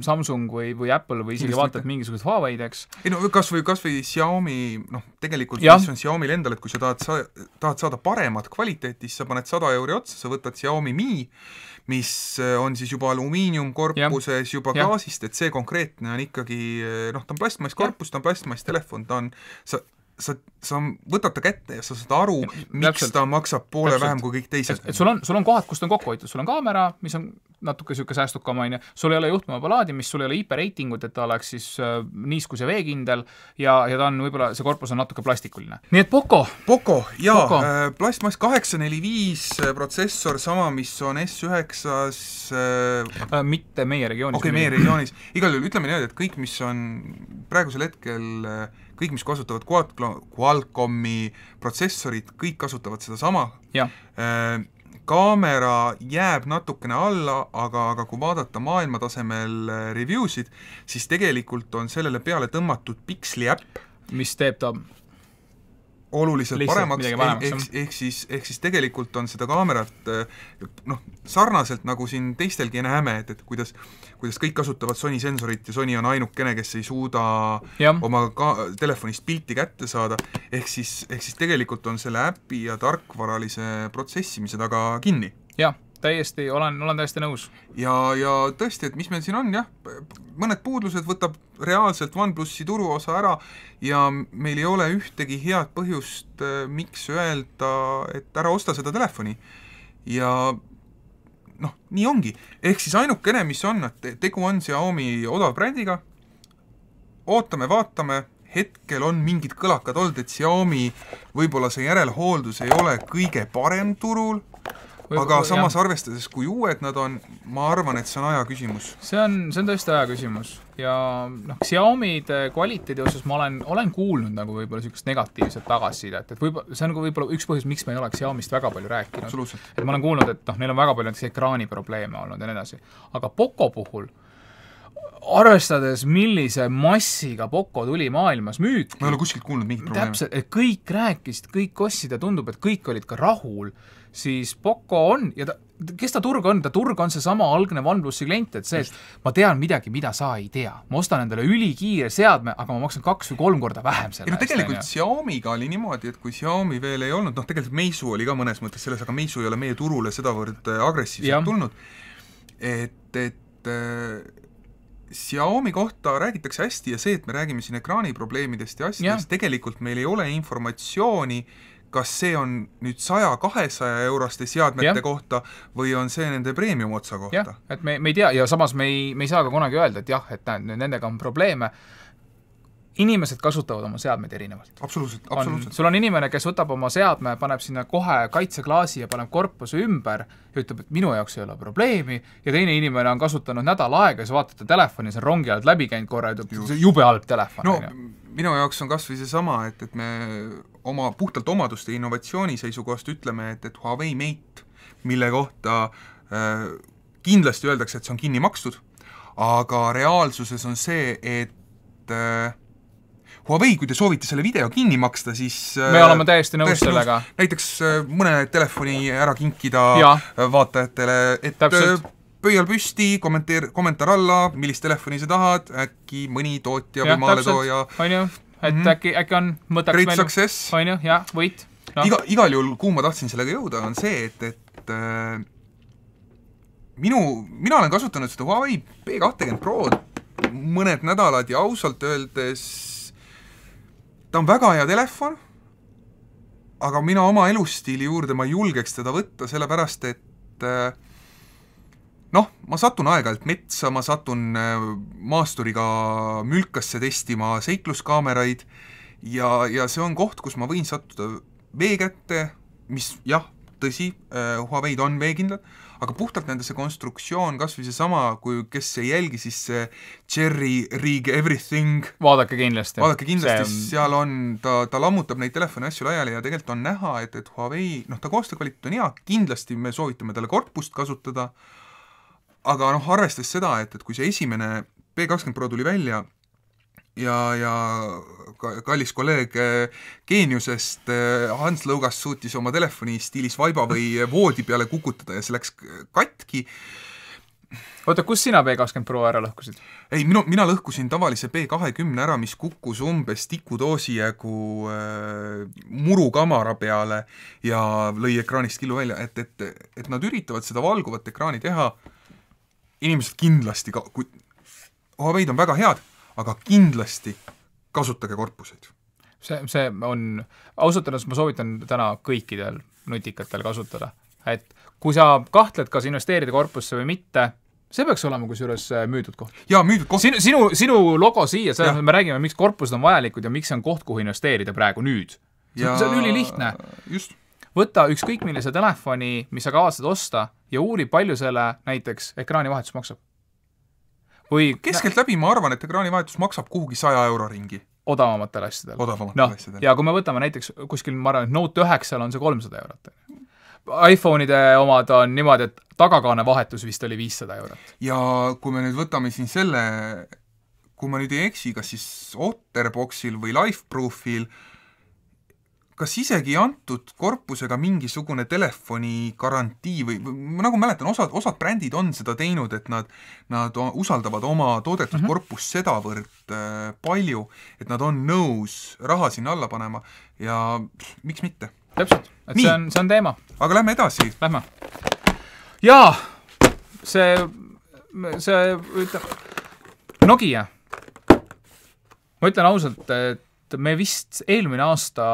Speaker 1: Samsung või Apple või isegi vaatad mingisugused Huawei'd, eks.
Speaker 2: Ei no, kas või Xiaomi, tegelikult mis on Xiaomi'l endal, et kui sa tahad saada paremat kvaliteeti, siis sa paned 100 euri otsa, sa võtad Xiaomi Mi, mis on siis juba alumiiniumkorpuses, juba gaasist, et see konkreetne on ikkagi, ta on plastmasskorpus, ta on plastmass-telefon, ta on, sa võtad ta kätte ja sa saad aru, miks ta maksab poole vähem kui kõik teised.
Speaker 1: Et sul on kohad, kust on kokku hoitud. Sul on kaamera, mis on natuke niisugune säästukam, sul ei ole juhtmevaba laadimist, sul ei ole IP-reitingut, et ta oleks siis niiskus ja veekindel ja ta on võib-olla, see korpus on natuke plastikuline. Nii et Poco,
Speaker 2: plastmass 845 protsessor, sama mis on S9-s
Speaker 1: mitte meie regioonis.
Speaker 2: Meie regioonis. Igal juhul ütleme nii, et kõik, mis on praegusel hetkel kõik, mis kasutavad Qualcommi protsessorid, kõik kasutavad seda sama. Kaamera jääb natukene alla, aga kui vaadata maailma tasemel reviewsid, siis tegelikult on sellele peale tõmmatud Pixli äpp,
Speaker 1: mis teeb ta
Speaker 2: oluliselt paremaks, ehk siis tegelikult on seda kaamerat sarnaselt nagu siin teistelgi näeme, et kuidas kõik kasutavad Sony sensorit ja Sony on ainukene, kes ei suuda oma telefonist pilti kätte saada, ehk siis tegelikult on selle äpi ja tarkvaralise protsessimise taga kinni.
Speaker 1: Jah, täiesti, olen täiesti nõus.
Speaker 2: Ja tõesti, et mis meil siin on, mõned puudlused võtab reaalselt OnePlusi turuosa ära ja meil ei ole ühtegi head põhjust, miks öelda, et ära osta seda telefoni. Ja nii ongi. Ehk siis ainukene, mis on, et tegu on Xiaomi odav brändiga, ootame, vaatame, hetkel on mingid kõlakad olnud, et Xiaomi võib-olla see järelhooldus ei ole kõige parem turul, aga samas arvestades, kui uued nad on, ma arvan, et see on aja küsimus.
Speaker 1: See on tõesti aja küsimus. Ja Xiaomi'de kvaliteedi osas ma olen kuulnud nagu võib-olla niisugust negatiivset tagasisidet, et see on võib-olla üks põhjus, miks me ei ole Xiaomi'st väga palju rääkinud. Et ma olen kuulnud, et neil on väga palju näiteks ekraaniprobleeme olnud ja nii edasi. Aga Poco puhul, arvestades, millise massiga Poco tuli maailmas müüki.
Speaker 2: Ma ei ole kuskilt kuulnud mingit probleeme.
Speaker 1: Täpselt, et kõik rääkisid, kõik ostsid ja tundub, et kõik olid ka rahul, siis Poco on, ja kes ta turg on? Ta turg on see sama algne OnePlusi klient, et see, et ma tean midagi, mida sa ei tea. Ma ostan endale ülikiire seadme, aga ma maksan 2 või 3 korda vähem selle.
Speaker 2: No tegelikult Xiaomiga oli niimoodi, et kui Xiaomi veel ei olnud, tegelikult Meisu oli ka mõnes mõttes selles, aga Meisu ei ole meie turule sedavõrd agressiivselt tulnud, et Xiaomi kohta räägitakse hästi ja see, et me räägime siin ekraani probleemidest ja asjadest, tegelikult meil ei ole informatsiooni, kas see on nüüd 100-200 euroste seadmete kohta või on see nende premium otsa kohta.
Speaker 1: Jah, et me ei tea ja samas me ei saa ka kunagi öelda, et jah, et nendega on probleeme. Inimesed kasutavad oma seadmeid erinevalt.
Speaker 2: Absoluutselt.
Speaker 1: Sul on inimene, kes võtab oma seadme, paneb sinna kohe kaitseklaasi ja paneb korpuse ümber ja ütleb, et minu jaoks ei ole probleemi ja teine inimene on kasutanud nädal aega ja sa vaatate telefoni, see on rongi alt läbi käinud korra ja ütleb, see jube halb telefon.
Speaker 2: No, minu jaoks on kasvõi see sama, et me puhtalt omaduste innovatsiooni seisukohast ütleme, et Huawei Mate, mille kohta kindlasti öeldakse, et see on kinni makstud, aga reaalsuses on see, et Huawei, kui te soovite selle video kinni maksta, siis
Speaker 1: me oleme täiesti nõus sellega.
Speaker 2: Näiteks mõne telefoni ära kinkida vaatajatele, et pöial püsti, kommentaar alla, millist telefoni sa tahad, äkki mõni tootja või maaletooja.
Speaker 1: On ju, et äkki on mõtaks
Speaker 2: Great success.
Speaker 1: On ju, jah, võit.
Speaker 2: Igal juhul, kuhu ma tahtsin sellega jõuda, on see, et mina olen kasutanud seda Huawei P20 Pro mõned nädalad ja ausalt öeldes ta on väga hea telefon, aga mina oma elustiili juurde ma ei julgeks teda võtta, sellepärast et ma satun aeg-ajalt metsa, ma satun maasturiga mülkasse testima seikluskaameraid ja see on koht, kus ma võin sattuda vee kätte, mis jah, tõsi, Huawei'd on veekindlad, aga puhtalt nende see konstruktsioon, kas või see sama, kui kes ei jälgi, siis see Cherry Rig Everything.
Speaker 1: Vaadake kindlasti.
Speaker 2: Seal on, ta lammutab neid telefoni asju laiali ja tegelikult on näha, et Huawei, ta koostöökvaliteet on hea, kindlasti me soovitame talle korpust kasutada, aga arvestades seda, et kui see esimene P20 Pro tuli välja ja kallis kolleeg Geeniusest Hans Lõugas suutis oma telefoni stiilis vaiba või voodi peale kukutada ja see läks katki.
Speaker 1: Oota, kus sina P20 Pro ära lõhkusid?
Speaker 2: Ei, mina lõhkusin tavalise P20 ära, mis kukkus umbes tikudoosi jagu murukamara peale ja lõi ekraanist killu välja, et nad üritavad seda valguvat ekraani teha. Inimesed kindlasti, Huawei'd on väga head, aga kindlasti kasutage korpuseid.
Speaker 1: See on, ausalt öeldes ma soovitan täna kõikidel nutikatel kasutada, et kui sa kahtled, kas investeerida korpusse või mitte, see peaks olema kusjuures müüdud koht.
Speaker 2: Jaa, müüdud koht.
Speaker 1: Sinu logo siia, selles me räägime, miks korpused on vajalikud ja miks on koht, kuhu investeerida praegu nüüd. See on ülilihtne.
Speaker 2: Just.
Speaker 1: Võta ükskõik millise telefoni, mis sa kavatsed osta ja uuri, palju selle näiteks ekraanivahetus maksab.
Speaker 2: Keskelt läbi ma arvan, et ekraanivahetus maksab kuhugi 100 euro ringi.
Speaker 1: Odavamatel asjadel. Ja kui me võtame näiteks kuskil, ma arvan, et Note 9 on see 300 eurot. iPhone'ide omad on niimoodi, et tagakaane vahetus vist oli 500 eurot.
Speaker 2: Ja kui me nüüd võtame siin selle, kui ma nüüd ei eksi, kas siis Otterboxil või Lifeproofil, kas isegi antud korpusega mingisugune telefoni garantii või nagu mäletan, osad brändid on seda teinud, et nad usaldavad oma toodetud korpust sedavõrd palju, et nad on nõus raha sinna alla panema ja miks mitte?
Speaker 1: Täpselt, et see on teema.
Speaker 2: Aga lähme edasi.
Speaker 1: Lähme. Jaa, see Nokia. Ma ütlen ausalt, et me vist eelmine aasta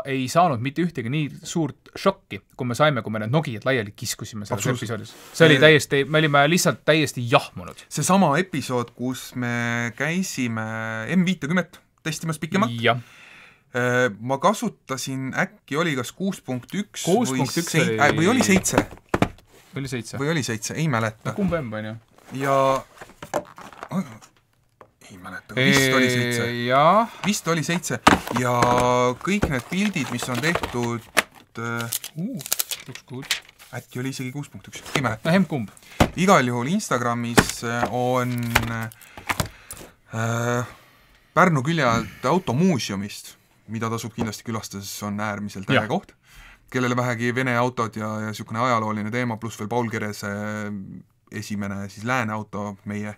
Speaker 1: ei saanud mitte ühtegi nii suurt šokki, kui me need Nokiad laiali kiskusime selles episoodis. See oli täiesti, me olime lihtsalt täiesti jahmunud.
Speaker 2: See sama episood, kus me käisime M50 testimas pikemalt.
Speaker 1: Jah.
Speaker 2: Ma kasutasin, äkki oli kas 6.1
Speaker 1: või
Speaker 2: oli 7.
Speaker 1: Või
Speaker 2: oli 7, ei mäleta.
Speaker 1: Kumb M on ju?
Speaker 2: Ja ei mäleta, vist oli 7. Vist oli 7 ja kõik need pildid, mis on tehtud äkki oli isegi 6.1, ei mäleta.
Speaker 1: Kumb?
Speaker 2: Igal juhul Instagramis on Pärnu külje alt automuuseumist, mida tasub kindlasti külastada, see on äärmiselt äge koht. kellele vähegi Vene autod ja niisugune ajalooline teema, pluss veel Paul Kerese esimene siis lääne auto meie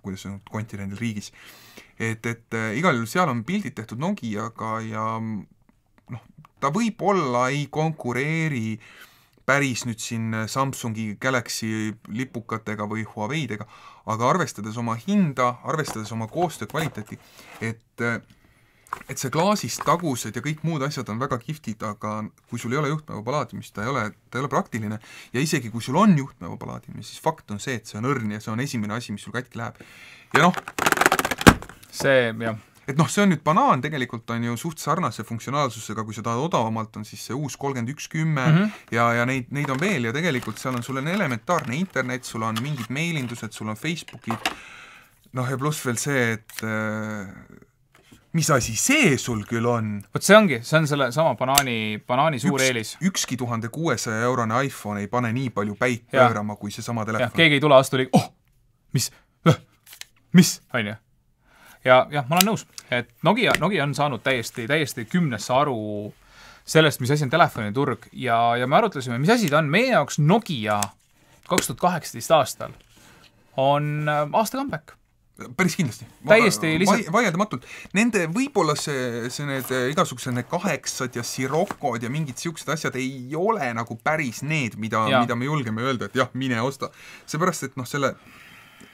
Speaker 2: kuidas on kontinendil riigis. Et igal juhul seal on pildid tehtud Nokiaga ja noh, ta võib-olla ei konkureeri päris nüüd siin Samsungi Galaxy lipukatega või Huaweidega, aga arvestades oma hinda, arvestades oma koostöö kvaliteeti, et see klaasist tagused ja kõik muud asjad on väga kihvtid, aga kui sul ei ole juhtmeva palaadimist, ta ei ole praktiline ja isegi kui sul on juhtmeva palaadimist, siis fakt on see, et see on õrn ja see on esimene asi, mis sul katki läheb. Ja noh,
Speaker 1: see, jah.
Speaker 2: Et noh, see on nüüd banaan, tegelikult on ju suht sarnase funktsionaalsusega, kui sa tahad odavamalt, on siis see uus 3110 ja neid on veel ja tegelikult seal on sul on elementaarne internet, sul on mingid meilindused, sul on Facebookid, noh ja pluss veel see, et mis asi see sul küll on?
Speaker 1: Vot see on selle sama banaani suur eelis.
Speaker 2: Ükski 1600 eurone iPhone ei pane nii palju päit pöörama kui see sama telefon.
Speaker 1: Keegi ei tule astu liig, mis, on ju? Ja ma olen nõus, et Nokia on saanud täiesti kümnesse aru sellest, mis asi on telefoniturg ja me arutlesime, mis asi ta on. Meie jaoks Nokia 2018 aastal on aasta comeback.
Speaker 2: Päris kindlasti.
Speaker 1: Täiesti lihtsalt.
Speaker 2: Vaieldamatult. Nende võib-olla see need igasugused need 8 ja Sirocod ja mingid siuksed asjad ei ole nagu päris need, mida me julgeme öelda, et jah, mine osta. Seepärast, et noh, selle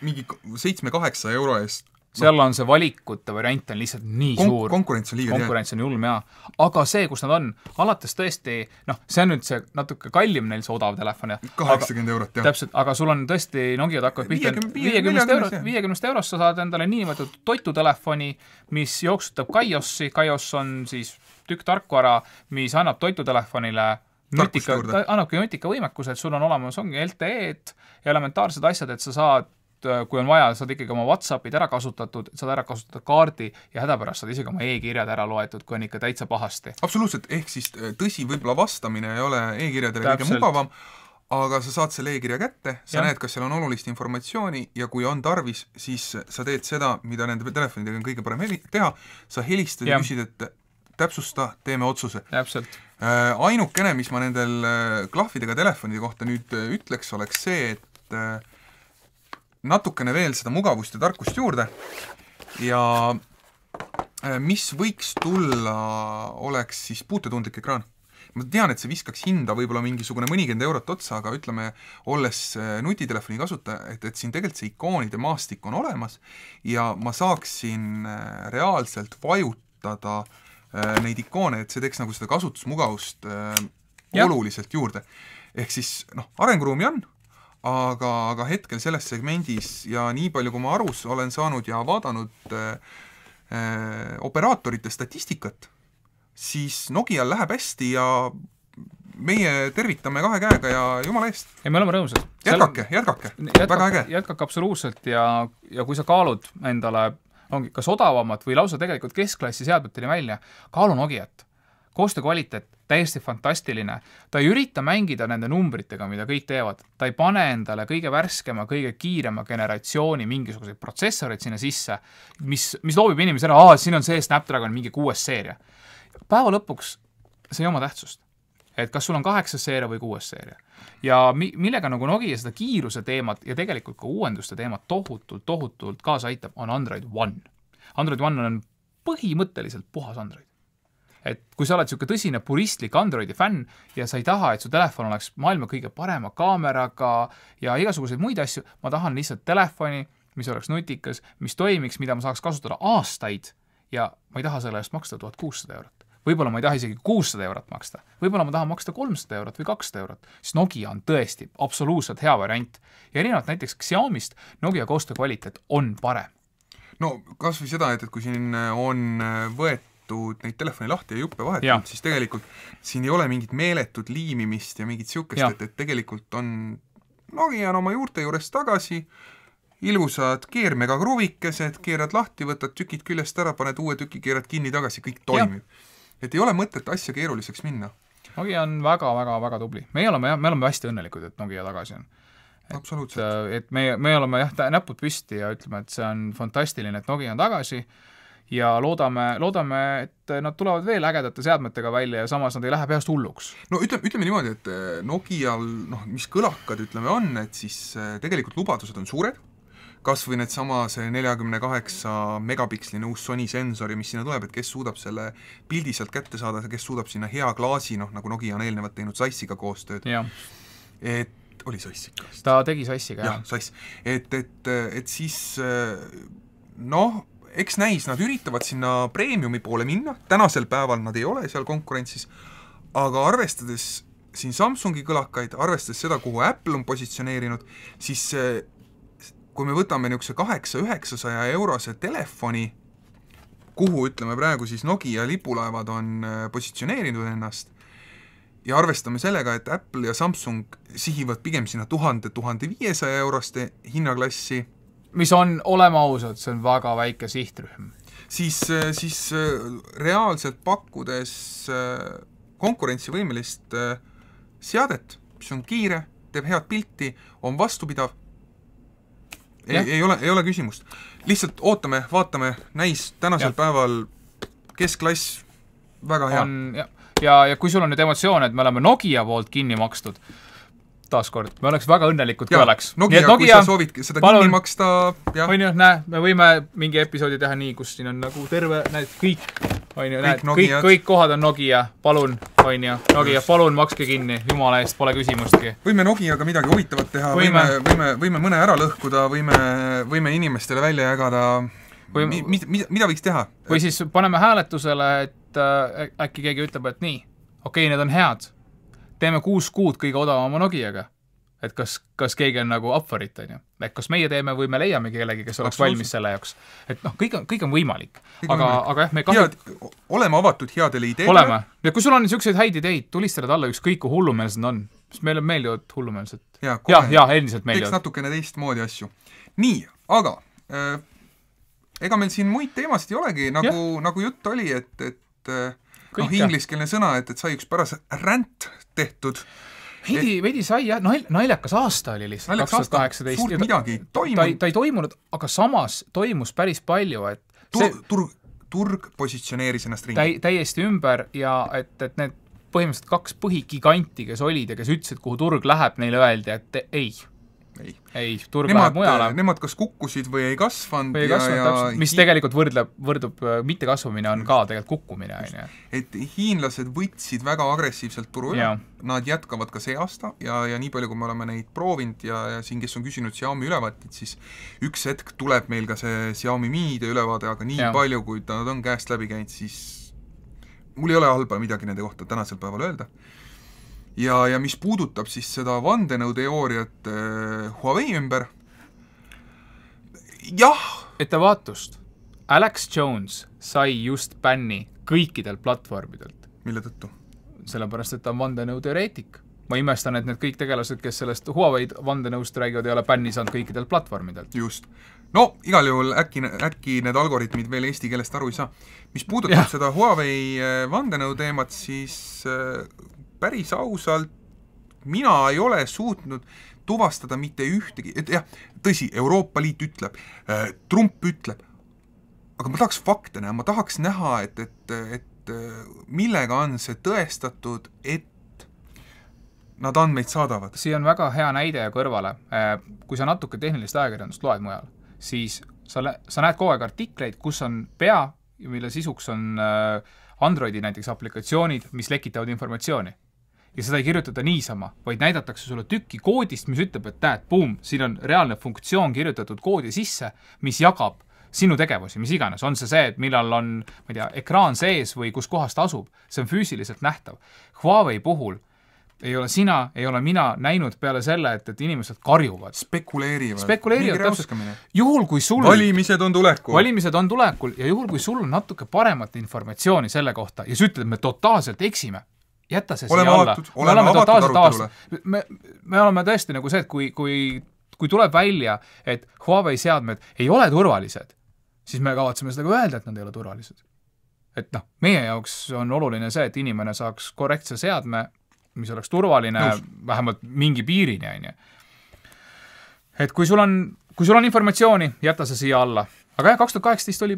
Speaker 2: mingi 7-8 euro eest
Speaker 1: seal on see valikute variant on lihtsalt nii suur.
Speaker 2: Konkurents on liiga
Speaker 1: konkurents on julm, jaa. Aga see, kus nad on, alates tõesti, noh, see on nüüd see natuke kallim neil see odav telefon.
Speaker 2: 80 eurot, jah.
Speaker 1: Täpselt, aga sul on tõesti, Nokia hakkab 50 eurost sa saad endale niinimetatud toitutelefoni, mis jooksutab Kaiossi. Kaios on siis tükk tarkvara, mis annab toitutelefonile annabki nutika võimekuse, et sul on olemas ongi LTE-d ja elementaarsed asjad, et sa saad kui on vaja, saad ikkagi oma WhatsAppid ära kasutatud, saad ära kasutada kaardi ja hädapärast saad isegi oma e-kirjad ära loetud, kui on ikka täitsa pahasti.
Speaker 2: Absoluutselt, ehk siis tõsi, võib-olla vastamine ei ole e-kirjadele kõige mugavam, aga sa saad selle e-kirja kätte, sa näed, kas seal on olulist informatsiooni ja kui on tarvis, siis sa teed seda, mida nende telefonidega on kõige parem teha, sa helistad ja küsid, et täpsusta, teeme otsuse.
Speaker 1: Täpselt.
Speaker 2: Ainukene, mis ma nendel klahvidega telefonide kohta nüüd ütleks, oleks see, et natukene veel seda mugavust ja tarkust juurde ja mis võiks tulla, oleks siis puutetundlik ekraan. Ma tean, et see viskaks hinda võib-olla mingisugune mõnikümmend eurot otsa, aga ütleme, olles nutitelefoni kasutaja, et siin tegelikult see ikoonide maastik on olemas ja ma saaksin reaalselt vajutada neid ikoone, et see teeks nagu seda kasutusmugavust oluliselt juurde. Ehk siis, arenguruumi on, aga hetkel selles segmendis ja nii palju, kui ma aru olen saanud ja vaadanud operaatorite statistikat, siis Nokial läheb hästi ja meie tervitame kahe käega ja jumala eest.
Speaker 1: Ja me oleme rõõmsad.
Speaker 2: Jätkake. Väga äge.
Speaker 1: Jätkake absoluutselt ja kui sa kaalud endale ongi kas odavamat või lausa tegelikult keskklassi seadmeteni välja, kaalu Nokiat. Koostöö kvaliteet täiesti fantastiline. Ta ei ürita mängida nende numbritega, mida kõik teevad. Ta ei pane endale kõige värskema, kõige kiirema generatsiooni mingisuguseid protsessoreid sinna sisse, mis loobib inimesi ära, siin on see Snapdragon mingi 6 seeria. Päeva lõpuks see ei oma tähtsust. Et kas sul on 8 seeria või 6 seeria. Ja millega nagu Nokia seda kiiruse teemat ja tegelikult ka uuenduste teemat tohutult kaasa aitab, on Android One. Android One on põhimõtteliselt puhas Android. Et kui sa oled selline tõsine puristlik Androidi fänn ja sa ei taha, et su telefon oleks maailma kõige parema kaameraga ja igasuguseid muid asju, ma tahan lihtsalt telefoni, mis oleks nutikas, mis toimiks, mida ma saaks kasutada aastaid ja ma ei taha selle eest maksta 1600 eurot. Võib-olla ma ei taha isegi 600 eurot maksta. Võib-olla ma tahan maksta 300 eurot või 200 eurot. Siis Nokia on tõesti absoluutselt hea variant. Ja erinevalt näiteks Xiaomist, Nokia koostöö kvaliteet on parem.
Speaker 2: No kas või seda, et kui siin on neid telefoni lahti ja juppe vahetanud, siis tegelikult siin ei ole mingit meeletut liimimist ja mingit siukest, et tegelikult on Nokia on oma juurte juures tagasi, ilusad keermega kruvikesed, keerad lahti, võtad tükid küljest ära, paned uue tüki, keerad kinni tagasi, kõik toimib. Et ei ole mõtet asja keeruliseks minna.
Speaker 1: Nokia on väga tubli. Me oleme hästi õnnelikud, et Nokia tagasi on.
Speaker 2: Absoluutselt.
Speaker 1: Et me oleme näpud püsti ja ütleme, et see on fantastiline, et Nokia on tagasi ja loodame, et nad tulevad veel ägedate seadmetega välja ja samas nad ei lähe peast hulluks.
Speaker 2: No ütleme niimoodi, et Nokial, mis kõlakad ütleme on, et siis tegelikult lubadused on suured, kas või needsama see 48 megapikslini uus Sony sensori, mis sinna tuleb, et kes suudab selle pildi sealt kätte saada, kes suudab sinna hea klaasi, nagu Nokia on eelnevalt teinud Zeissiga koostööd. Et oli Zeiss ikka.
Speaker 1: Ta tegi Zeissiga,
Speaker 2: jah. Zeiss. Et siis eks näis, nad üritavad sinna premiumi poole minna, tänasel päeval nad ei ole seal konkurentsis, aga arvestades siin Samsungi kõlakaid, arvestades seda, kuhu Apple on positsioneerinud, siis kui me võtame niisuguse 800-900 eurose telefoni, kuhu ütleme praegu siis Nokia lipulaevad on positsioneerinud ennast, ja arvestame sellega, et Apple ja Samsung sihivad pigem sinna 1000-1500 euroste hinnaklassi,
Speaker 1: mis on, olema ausad, see on väga väike sihtrühm.
Speaker 2: Siis reaalselt pakkudes konkurentsivõimelist seadet, mis on kiire, teeb head pilti, on vastupidav, ei ole küsimust. Lihtsalt ootame, vaatame, näis tänasel päeval keskklass väga hea.
Speaker 1: Ja kui sul on nüüd emotsioon, et me oleme Nokia poolt kinni makstud, taaskord, me oleks väga õnnelikud, kui oleks.
Speaker 2: Nokia, kui sa soovid seda kinni maksta,
Speaker 1: on ju, me võime mingi episoodi teha nii, kus siin on nagu terve, kõik kohad on Nokia, palun, on ju, Nokia, palun makske kinni, jumala eest, pole küsimustki.
Speaker 2: Võime Nokiaga midagi huvitavat teha, võime mõne ära lõhkuda, võime inimestele välja jagada, mida võiks teha?
Speaker 1: Või siis paneme hääletusele, et äkki keegi ütleb, et nii, okei, need on head, teeme 6 kuud kõige odavama Nokiaga. Et kas keegi on nagu up for it, on ju. Et kas meie teeme või me leiame kellegi, kes oleks valmis selle jaoks. Et kõik on võimalik. Aga jah, me
Speaker 2: oleme avatud headele ideedele.
Speaker 1: Oleme. Ja kui sul on niisuguseid häid ideid, tulistada alla ükskõik kui hullumeelsed on. Sest meile meeldivad hullumeelsed. Ja, endiselt meeldivad.
Speaker 2: Teeks natukene teistmoodi asju. Nii, aga ega meil siin muid teemasid ei olegi, nagu jutt oli, et ingliskeelne sõna, et sai üks päras ränt tehtud.
Speaker 1: Veidi sai, jah, naljakas aasta oli lihtsalt 2018.
Speaker 2: Suurt midagi toimunud.
Speaker 1: Ta ei toimunud, aga samas toimus päris palju, et
Speaker 2: turg positsioneeris ennast ringi.
Speaker 1: Täiesti ümber ja et need põhimõtteliselt 2 põhigiganti, kes olid ja kes ütlesid, kuhu turg läheb, neile öeldi, et ei, turg läheb mujale.
Speaker 2: Nemad kas kukkusid või ei kasvanud.
Speaker 1: Mis tegelikult võrdub mitte kasvamine on ka tegelikult kukkumine.
Speaker 2: Et hiinlased võtsid väga agressiivselt turu üle, nad jätkavad ka see aasta ja nii palju, kui me oleme neid proovinud ja siin, kes on küsinud Xiaomi ülevaadet, siis üks hetk tuleb meil ka see Xiaomi Miide ülevaade, aga nii palju, kui nad on käest läbi käinud, siis mul ei ole halba midagi nende kohta tänasel päeval öelda. Ja mis puudutab siis seda vandenõuteooriat Huawei ümber, jah.
Speaker 1: Ettevaatust. Alex Jones sai just bänni kõikidel platvormidelt.
Speaker 2: Mille tõttu?
Speaker 1: Sellepärast, et ta on vandenõuteoreetik. Ma imestan, et need kõik tegelased, kes sellest Huawei vandenõust räägivad, ei ole bänni saanud kõikidelt platvormidelt.
Speaker 2: Just. No, igal juhul äkki need algoritmid veel eesti keelest aru ei saa. Mis puudutab seda Huawei vandenõu teemat, siis päris ausalt, mina ei ole suutnud tuvastada mitte ühtegi, et jah, tõsi, Euroopa Liit ütleb, Trump ütleb, aga ma tahaks fakte näha, ma tahaks näha, et millega on see tõestatud, et nad andmeid saadavad.
Speaker 1: Siin on väga hea näide kõrvale. Kui sa natuke tehnilist ajakirjandust loed mujal, siis sa näed kogu aeg artikleid, kus on pea, mille sisuks on Androidi näiteks aplikatsioonid, mis lekitavad informatsiooni. Ja seda ei kirjutada niisama, vaid näidatakse sulle tükki koodist, mis ütleb, et boom, siin on reaalne funktsioon kirjutatud koodi sisse, mis jagab sinu tegevusi, mis iganes. On see, et millal on, ma ei tea, ekraan sees või kus kohas ta asub. See on füüsiliselt nähtav. Huawei puhul ei ole sina, ei ole mina näinud peale selle, et inimesed karjuvad.
Speaker 2: Spekuleerivad.
Speaker 1: Juhul, kui sul...
Speaker 2: Valimised on
Speaker 1: tulekul ja juhul, kui sul on natuke paremat informatsiooni selle kohta ja sa ütled, et me totaalselt eksime, jätta see siia alla. Oleme totaalselt aastas. Me oleme tõesti nagu see, et kui tuleb välja, et Huawei seadmed ei ole turvalised, siis me kavatseme seda ka öelda, et nad ei ole turvalised. Et meie jaoks on oluline see, et inimene saaks korrektse seadme, mis oleks turvaline, vähemalt mingi piirini. Et kui sul on informatsiooni, jätta see siia alla. Aga 2018 oli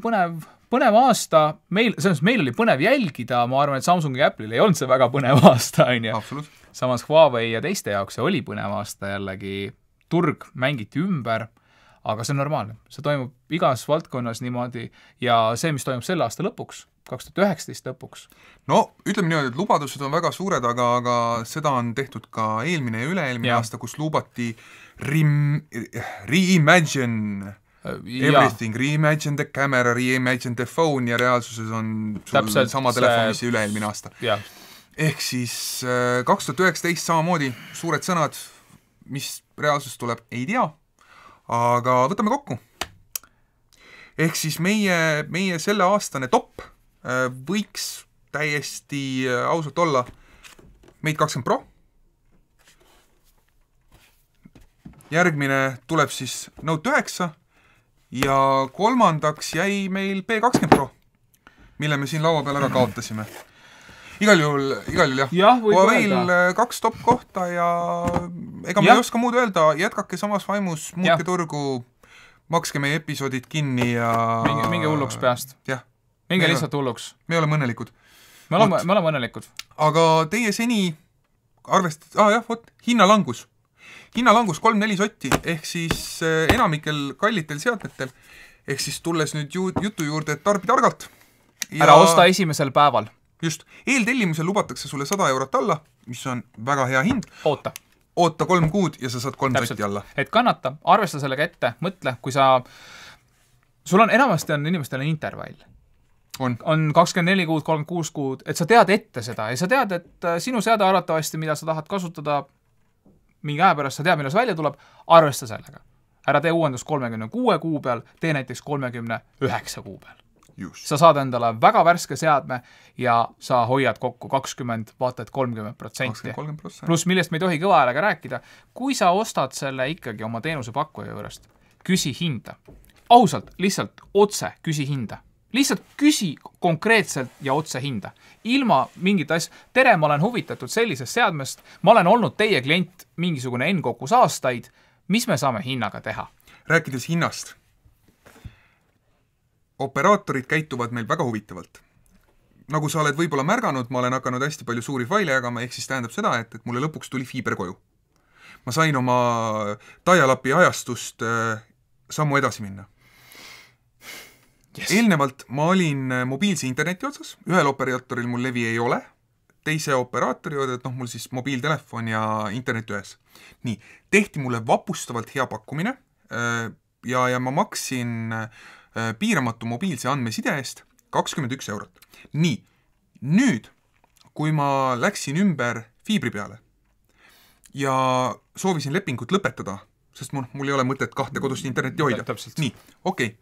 Speaker 1: põnev aasta, meil oli põnev jälgida, ma arvan, et Samsungi ja Apple'il ei olnud see väga põnev aasta, on ju. Samas Huawei ja teiste jaoks see oli põnev aasta jällegi, turg mängiti ümber, aga see on normaalne. See toimub igas valdkonnas niimoodi ja see, mis toimub selle aasta lõpuks, 2019 lõpuks.
Speaker 2: No, ütleme niimoodi, et lubadused on väga suured, aga seda on tehtud ka eelmine ja üle-eelmine aasta, kus lubati reimagine everything, reimagine the camera, reimagine the phone ja reaalsuses on sul täpselt sama telefon, mis üle-eelmine aasta. Ehk siis 2019 samamoodi suured sõnad, mis reaalsus tuleb, ei tea, aga võtame kokku. Ehk siis meie selle aastane top võiks täiesti ausalt olla Mate 20 Pro. Järgmine tuleb siis Note 9 ja kolmandaks jäi meil P20 Pro, mille me siin laua peal ära kaotasime. Igal juhul jah. Huawei'l 2 top kohta ja ega me ei oska muud öelda, jätkake samas vaimus, muutke turgu, makske meie episoodid kinni ja
Speaker 1: minge hulluks peast. Minge lihtsalt hulluks.
Speaker 2: Me oleme õnnelikud.
Speaker 1: Me oleme õnnelikud.
Speaker 2: Aga teie seni hinnalangus. Hinnalangus 3-4 sotti, ehk siis enamikel kallitel seadmetel, ehk siis tulles nüüd jutu juurde, et tarbi targalt.
Speaker 1: Ära osta esimesel päeval.
Speaker 2: Just, eeltellimusel lubatakse sulle 100 eurot alla, mis on väga hea hind. Oota 3 kuud ja sa saad 3 sotti alla.
Speaker 1: Et kannata, arvesta sellega ette, mõtle, kui sul on enamasti inimestel intervall. On 24 kuud, 36 kuud, et sa tead ette seda ja sa tead, et sinu seade arvatavasti, mida sa tahad kasutada mingi aja pärast, sa tead, milles välja tuleb, arvesta sellega. Ära tee uuendus 36 kuu peal, tee näiteks 39 kuu peal. Sa saad endale väga värske seadme ja sa hoiad kokku 20, vaata et 30%. Plus millest me ei tohi kõva häälega rääkida, kui sa ostad selle ikkagi oma teenuse pakkuja juurest, küsi hinda. Ausalt, lihtsalt otse küsi hinda. Lihtsalt küsi konkreetselt ja otse hinda. Ilma mingit asja. Tere, ma olen huvitatud sellisest seadmest. Ma olen olnud teie klient mingisugune N-kokus aastaid. Mis me saame hinnaga teha?
Speaker 2: Rääkides hinnast. Operaatorid käituvad meil väga huvitavalt. Nagu sa oled võib-olla märganud, ma olen hakanud hästi palju suuri faile jagama, ehk siis tähendab seda, et mulle lõpuks tuli fiiber koju. Ma sain oma dial-upi ajastust sammu edasi minna. Eelnevalt ma olin mobiilse interneti otsas, ühel operaatoril mul levi ei ole, teise operaatori juurde, et mul siis mobiiltelefon ja internet ühes. Nii, tehti mulle vapustavalt hea pakkumine ja ma maksin piiramatu mobiilse andmeside eest 21 eurot. Nii, nüüd, kui ma läksin ümber fiibri peale ja soovisin lepingut lõpetada, sest mul ei ole mõtet 2 kodust interneti hoida. Nii, okei.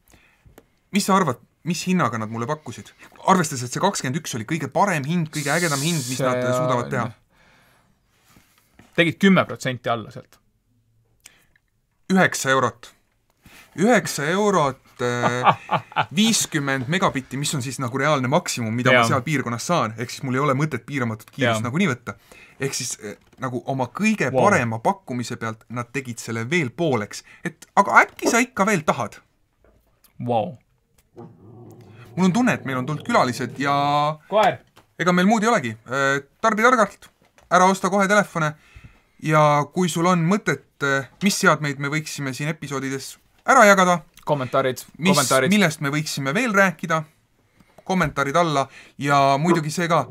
Speaker 2: Mis sa arvad, mis hinnaga nad mulle pakkusid? Arvestades, et see 21 oli kõige parem hind, kõige ägedam hind, mis nad suudavad teha.
Speaker 1: Tegid 10% alla sealt.
Speaker 2: 9 eurot. 9 eurot 50 megabitti, mis on siis nagu reaalne maksimum, mida ma seal piirkonnas saan. Ehk siis mul ei ole mõtet piiramatut kiirust nagu nii võtta. Ehk siis nagu oma kõige parema pakkumise pealt nad tegid selle veel pooleks. Aga äkki sa ikka veel tahad?
Speaker 1: Wow.
Speaker 2: Mul on tunne, et meil on tulnud külalised ja
Speaker 1: koer.
Speaker 2: Ega meil muud ei olegi. Tarbi targalt, ära osta kohe telefone ja kui sul on mõtet, mis seadmeid me võiksime siin episoodides ära jagada,
Speaker 1: kommentaarid.
Speaker 2: Millest me võiksime veel rääkida, kommentaarid alla ja muidugi see ka,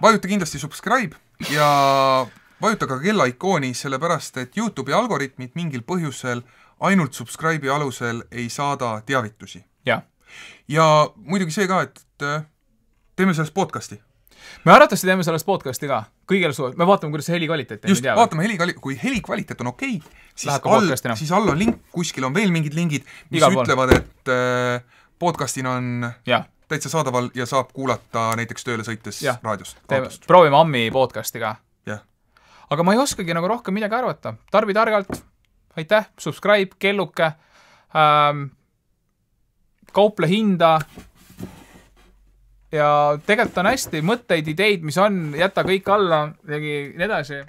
Speaker 2: vajuta kindlasti subscribe ja vajuta ka kella ikooni, sellepärast et YouTube'i algoritmid mingil põhjusel ainult subscribe'i alusel ei saada teavitusi. Ja muidugi see ka, et teeme sellest podcasti.
Speaker 1: Me arvatavasti teeme sellest podcasti ka. Kõigele me vaatame, kuidas see helikvaliteet.
Speaker 2: Just, vaatame kui helikvaliteet on okei, siis all on link, kuskil on veel mingid lingid, mis ütlevad, et podcastina on täitsa saadaval ja saab kuulata näiteks tööle sõites raadiost.
Speaker 1: Proovime Ammi podcasti ka. Aga ma ei oskagi nagu rohkem midagi arvata. Tarbi targalt, aitäh, subscribe, kelluke, kauple hinda ja tegelikult on hästi mõtteid, ideid, mis on, jäta kõik alla ja nii edasi.